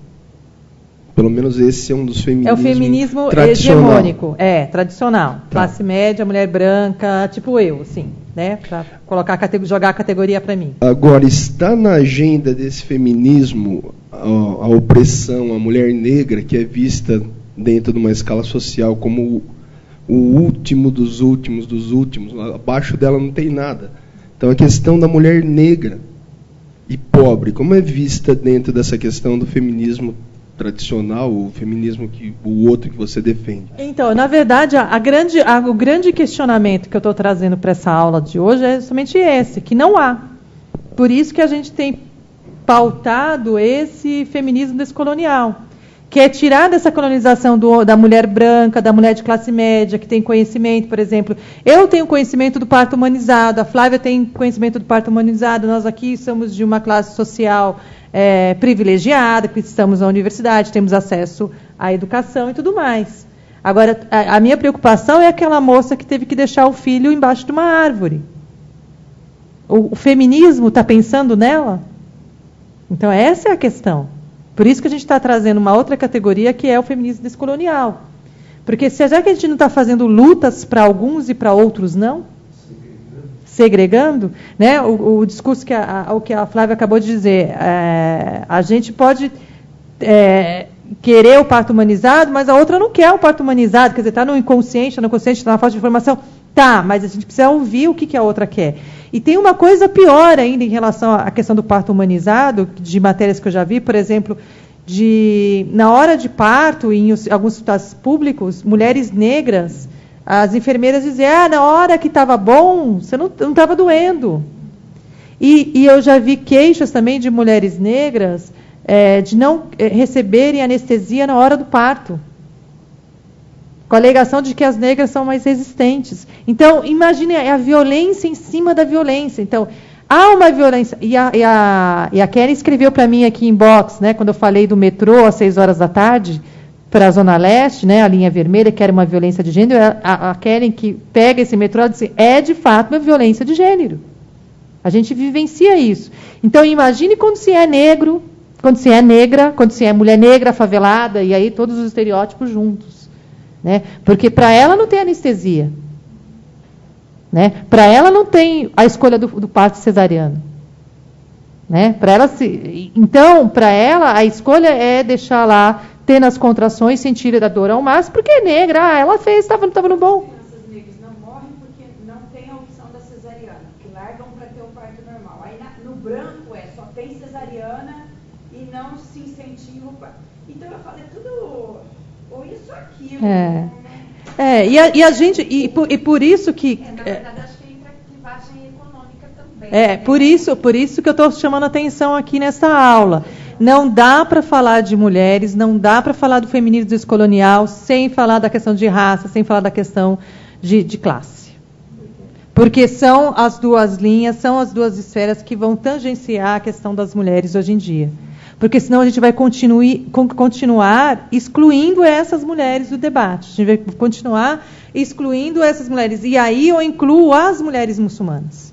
Pelo menos esse é um dos feminismos. É o feminismo hegemônico, tradicional. Tá. Classe média, mulher branca, tipo eu, assim, né? Para jogar a categoria para mim. Agora, está na agenda desse feminismo a opressão à mulher negra, que é vista dentro de uma escala social como o último dos últimos dos últimos. Abaixo dela não tem nada. Então, a questão da mulher negra e pobre, como é vista dentro dessa questão do feminismo tradicional, o feminismo o outro que você defende? Então, na verdade, o grande questionamento que eu estou trazendo para essa aula de hoje é somente esse, que não há. Por isso que a gente tem pautado esse feminismo descolonial, que é tirar dessa colonização da mulher branca, da mulher de classe média, que tem conhecimento, por exemplo. Eu tenho conhecimento do parto humanizado, a Flávia tem conhecimento do parto humanizado, nós aqui somos de uma classe social privilegiada, que estamos na universidade, temos acesso à educação e tudo mais. Agora, a minha preocupação é aquela moça que teve que deixar o filho embaixo de uma árvore. O feminismo está pensando nela? Então, essa é a questão. Por isso que a gente está trazendo uma outra categoria, que é o feminismo descolonial. Porque já que a gente não está fazendo lutas para alguns e para outros não, segregando, né? O discurso que a Flávia acabou de dizer, a gente pode querer o parto humanizado, mas a outra não quer o parto humanizado, quer dizer, está no inconsciente, está no consciente, está na falta de informação. Tá, mas a gente precisa ouvir o que a outra quer. E tem uma coisa pior ainda em relação à questão do parto humanizado, de matérias que eu já vi, por exemplo, na hora de parto, em alguns hospitais públicos, mulheres negras, as enfermeiras diziam, na hora que estava bom, você não estava doendo. E eu já vi queixas também de mulheres negras de não receberem anestesia na hora do parto, com a alegação de que as negras são mais resistentes. Então, imagine a violência em cima da violência. Então, há uma violência. E a Karen escreveu para mim aqui em box, né, quando eu falei do metrô às 6 horas da tarde, para a Zona Leste, né, a linha vermelha, que era uma violência de gênero, a Karen que pega esse metrô, ela diz, de fato uma violência de gênero. A gente vivencia isso. Então, imagine quando se é negro, quando se é negra, quando se é mulher negra, favelada, e aí todos os estereótipos juntos. Né? Porque para ela não tem anestesia. Né? Para ela não tem a escolha do parto cesariano. Né? Então, para ela, a escolha é deixar lá, tendo as contrações, sentir a dor ao máximo, porque é negra, ela fez, estava no bom. As crianças negras não morrem porque não tem a opção da cesariana, que largam para ter o parto normal. Aí no branco só tem cesariana e não se incentiva o parto. Então eu falei tudo... ou isso ou aquilo. E a gente, e por isso que... na verdade, acho que entra a clivagem econômica também. Por isso que eu estou chamando a atenção aqui nessa aula. Não dá para falar de mulheres, não dá para falar do feminismo descolonial sem falar da questão de raça, sem falar da questão de classe. Porque são as duas linhas, são as duas esferas que vão tangenciar a questão das mulheres hoje em dia. Porque senão a gente vai continuar excluindo essas mulheres do debate. A gente vai continuar excluindo essas mulheres. E aí eu incluo as mulheres muçulmanas.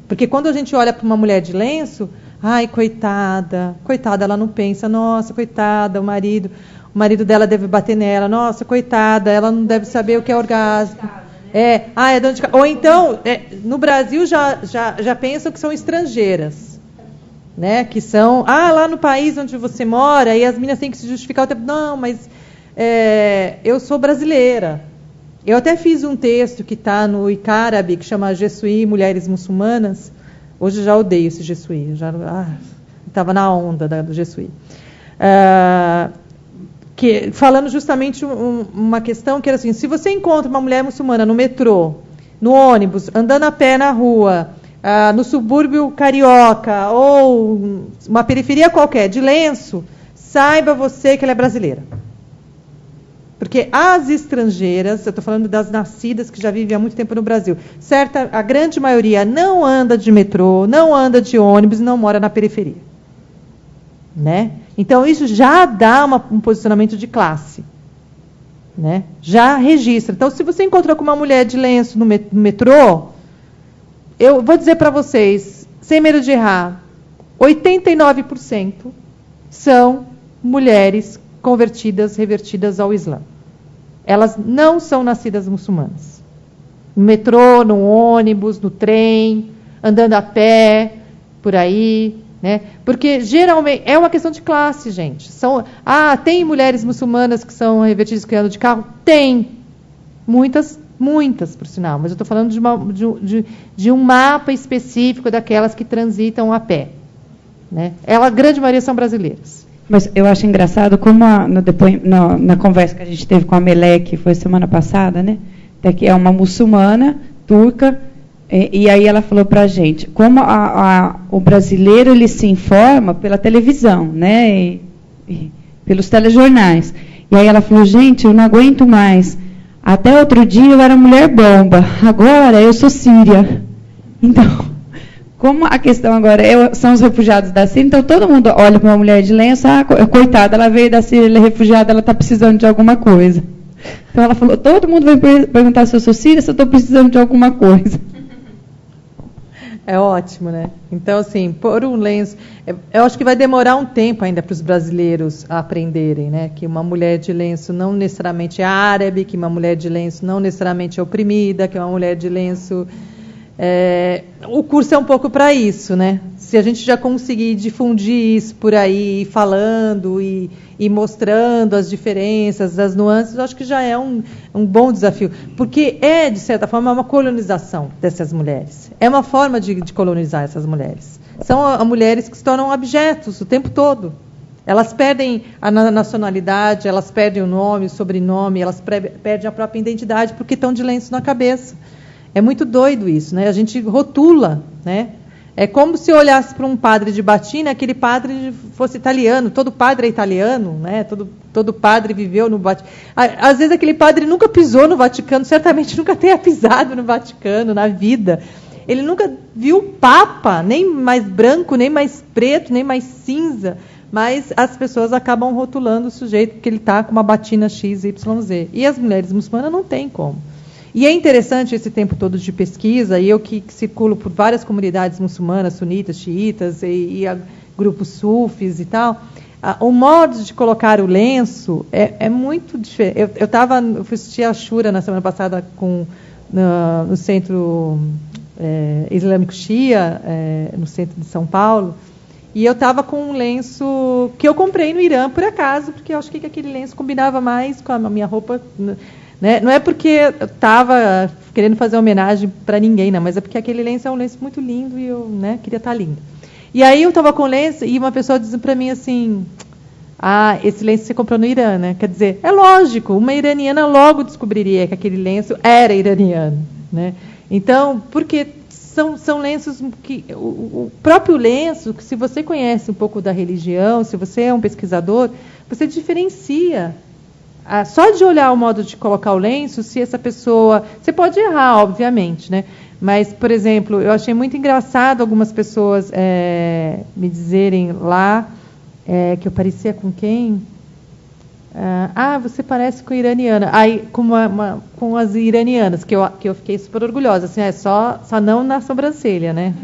Porque quando a gente olha para uma mulher de lenço, ai, coitada, ela não pensa, nossa, coitada, o marido dela deve bater nela, nossa, coitada, ela não deve saber o que é orgasmo. É dona de casa. Ou então, no Brasil já pensam que são estrangeiras. Né? Que são, lá no país onde você mora, e as meninas têm que se justificar o tempo. Não, mas eu sou brasileira. Eu até fiz um texto que está no Icarabi, que chama Jesuí, Mulheres Muçulmanas. Hoje eu já odeio esse Jesuí. Estava na onda do Jesuí. Falando justamente uma questão que era assim, se você encontra uma mulher muçulmana no metrô, no ônibus, andando a pé na rua, no subúrbio carioca, ou uma periferia qualquer, de lenço, saiba você que ela é brasileira. Porque as estrangeiras, eu estou falando das nascidas que já vivem há muito tempo no Brasil, a grande maioria não anda de metrô, não anda de ônibus, não mora na periferia. Né? Então, isso já dá um posicionamento de classe. Né? Já registra. Então, se você encontra com uma mulher de lenço no metrô, eu vou dizer para vocês, sem medo de errar, 89% são mulheres convertidas, revertidas ao Islã. Elas não são nascidas muçulmanas. No metrô, no ônibus, no trem, andando a pé, por aí, né? Porque geralmente é uma questão de classe, gente. Tem mulheres muçulmanas que são revertidas que andam de carro? Tem. Muitas, por sinal. Mas eu estou falando de um mapa específico daquelas que transitam a pé. Né? A grande maioria são brasileiras. Mas eu acho engraçado como na conversa que a gente teve com a Melé, que foi semana passada, né? Que é uma muçulmana, turca, e aí ela falou para a gente, como o brasileiro ele se informa pela televisão, né? E pelos telejornais. E aí ela falou, gente, eu não aguento mais. Até outro dia eu era mulher bomba, agora eu sou síria. Então... Como a questão agora são os refugiados da Síria, então todo mundo olha para uma mulher de lenço, coitada, ela veio da Síria, ela é refugiada, ela está precisando de alguma coisa. Então ela falou, todo mundo vai perguntar se eu sou síria, se eu estou precisando de alguma coisa. É ótimo, né? Então, assim, pôr um lenço... Eu acho que vai demorar um tempo ainda para os brasileiros aprenderem, né? Que uma mulher de lenço não necessariamente é árabe, que uma mulher de lenço não necessariamente é oprimida, que uma mulher de lenço... o curso é um pouco para isso, né? Se a gente já conseguir difundir isso por aí, falando e mostrando as diferenças, as nuances, eu acho que já é um bom desafio. Porque de certa forma, uma colonização dessas mulheres. É uma forma de colonizar essas mulheres. São mulheres que se tornam objetos o tempo todo. Elas perdem a nacionalidade, elas perdem o nome, o sobrenome, elas perdem a própria identidade porque estão de lenço na cabeça. É muito doido isso, né? A gente rotula, né? É como se olhasse para um padre de batina, aquele padre fosse italiano, todo padre é italiano, né? Todo padre viveu no Vaticano. Às vezes aquele padre nunca pisou no Vaticano, certamente nunca tenha pisado no Vaticano na vida. Ele nunca viu o Papa, nem mais branco, nem mais preto, nem mais cinza. Mas as pessoas acabam rotulando o sujeito porque ele está com uma batina XYZ. E as mulheres muçulmanas não têm como. E é interessante esse tempo todo de pesquisa, e eu que circulo por várias comunidades muçulmanas, sunitas, xiitas, e grupos sufis e tal, o modo de colocar o lenço é muito diferente. Eu fui assistir a Shura na semana passada no Centro Islâmico Shia, no centro de São Paulo, e eu estava com um lenço que eu comprei no Irã, por acaso, porque eu achei que aquele lenço combinava mais com a minha roupa... Né? Não é porque eu estava querendo fazer homenagem para ninguém, não, mas é porque aquele lenço é um lenço muito lindo e eu queria estar linda. E aí eu estava com o lenço e uma pessoa disse para mim assim, esse lenço você comprou no Irã, né? Quer dizer, é lógico, uma iraniana logo descobriria que aquele lenço era iraniano. Né? Então, porque são lenços que... O próprio lenço, se você conhece um pouco da religião, se você é um pesquisador, você diferencia... Só de olhar o modo de colocar o lenço, se essa pessoa... Você pode errar, obviamente, né? Mas, por exemplo, eu achei muito engraçado algumas pessoas me dizerem lá que eu parecia com quem? Você parece com iraniana. Aí, com as iranianas, que eu fiquei super orgulhosa. Assim, só não na sobrancelha, né?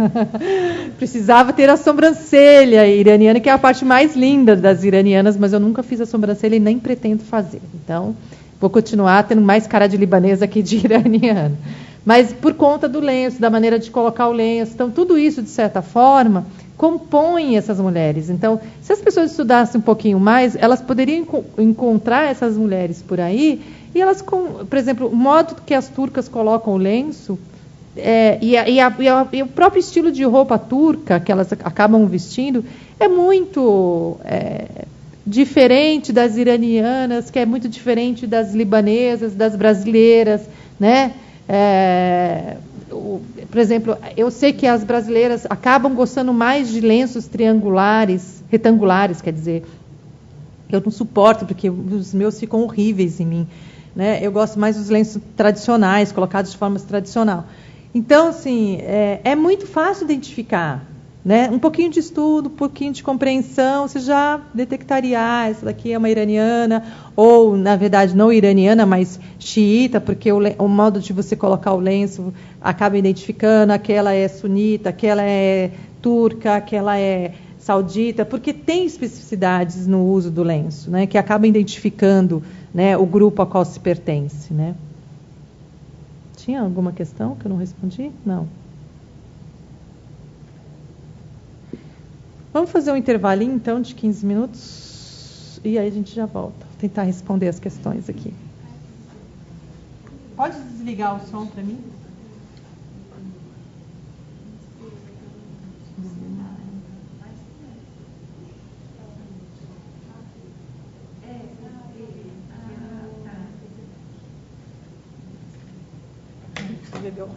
Precisava ter a sobrancelha iraniana, que é a parte mais linda das iranianas, mas eu nunca fiz a sobrancelha e nem pretendo fazer. Então, vou continuar tendo mais cara de libanesa que de iraniana. Mas por conta do lenço, da maneira de colocar o lenço. Então, tudo isso, de certa forma, compõe essas mulheres. Então, se as pessoas estudassem um pouquinho mais, elas poderiam encontrar essas mulheres por aí, e elas, por exemplo, o modo que as turcas colocam o lenço, e o próprio estilo de roupa turca que elas acabam vestindo, é muito diferente das iranianas, que é muito diferente das libanesas, das brasileiras, né? Por exemplo, eu sei que as brasileiras acabam gostando mais de lenços retangulares, quer dizer, eu não suporto, porque os meus ficam horríveis em mim, né? Eu gosto mais dos lenços tradicionais, colocados de forma tradicional. Então, assim, é muito fácil identificar, né? Um pouquinho de estudo, um pouquinho de compreensão, você já detectaria, essa daqui é uma iraniana, ou, na verdade, não iraniana, mas xiita, porque o modo de você colocar o lenço acaba identificando, aquela é sunita, aquela é turca, aquela é saudita, porque tem especificidades no uso do lenço, né, que acaba identificando, né, o grupo a qual se pertence, né? Tinha alguma questão que eu não respondi? Não. Vamos fazer um intervalinho, então, de 15 minutos, e aí a gente já volta. Vou tentar responder as questões aqui. Pode desligar o som para mim? Legal.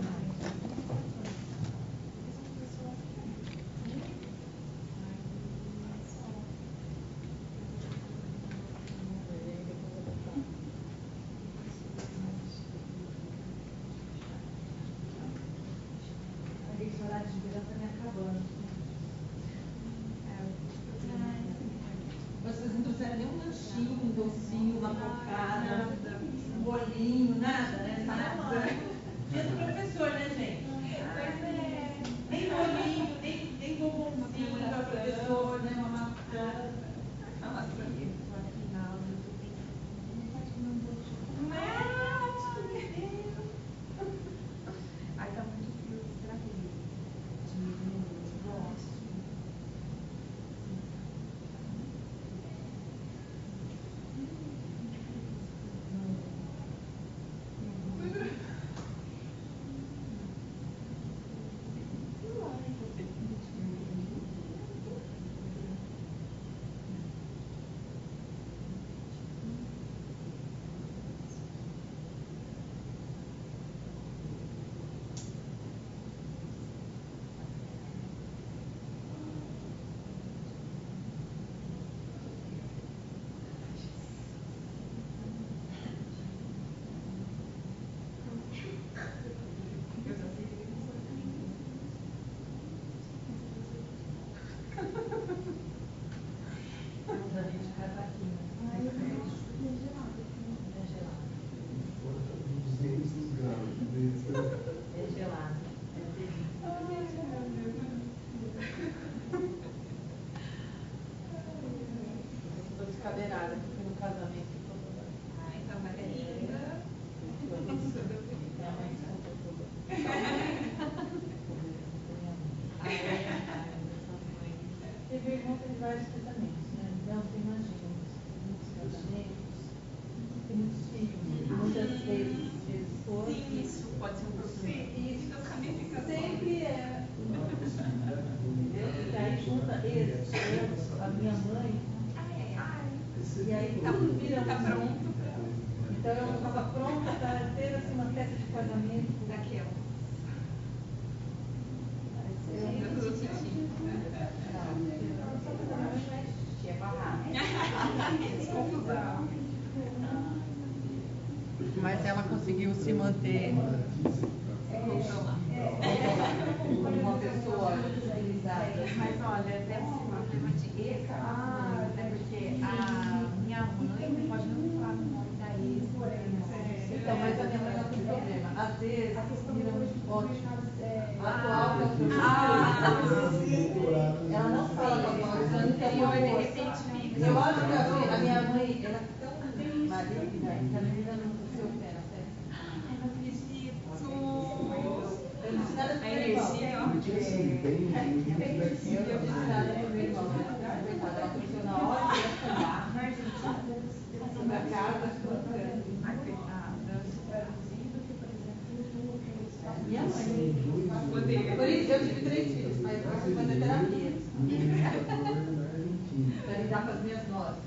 Vocês não trouxeram nenhum lanchinho, um docinho, uma cocada, um bolinho, nada, né? Nada. Dia do professor, né, gente? Nem bolinho, nem bombonzinho para o professor, né? Uma maçã. Uma maçã. Ai, tá muito frio, estraguei. Gosto. Teve irmão de vários casamentos, né? Então, você imagina, muitos casamentos, tem muitos filhos, muitas vezes foi. Isso pode ser um problema. Isso sempre é. Entendeu? E aí junta eles, a minha mãe, e aí tá pronto. Então eu estava pronta para ter assim, uma festa de casamento daquela. Mas ela conseguiu se manter como uma pessoa civilizada. Mas olha, deve ser uma prima de minha mãe pode não falar com o nome da ex, então, mas a minha mãe não tem problema. Às vezes, a questão de ótimo. Atual, ela não fala com a mãe, que é uma de repente fica. Eu acho que a minha mãe, ela é tão maligna, que a menina não seu pé, certo? Eu não acredito. Eu não disse nada pro meu irmão. Eu disse nada pro meu irmão. Ela aconteceu na hora de ela cantar. Sobre a casa, minha mãe. Por isso eu tive 3 filhos, mas eu fui fazer terapia. Para lidar com as minhas nozes.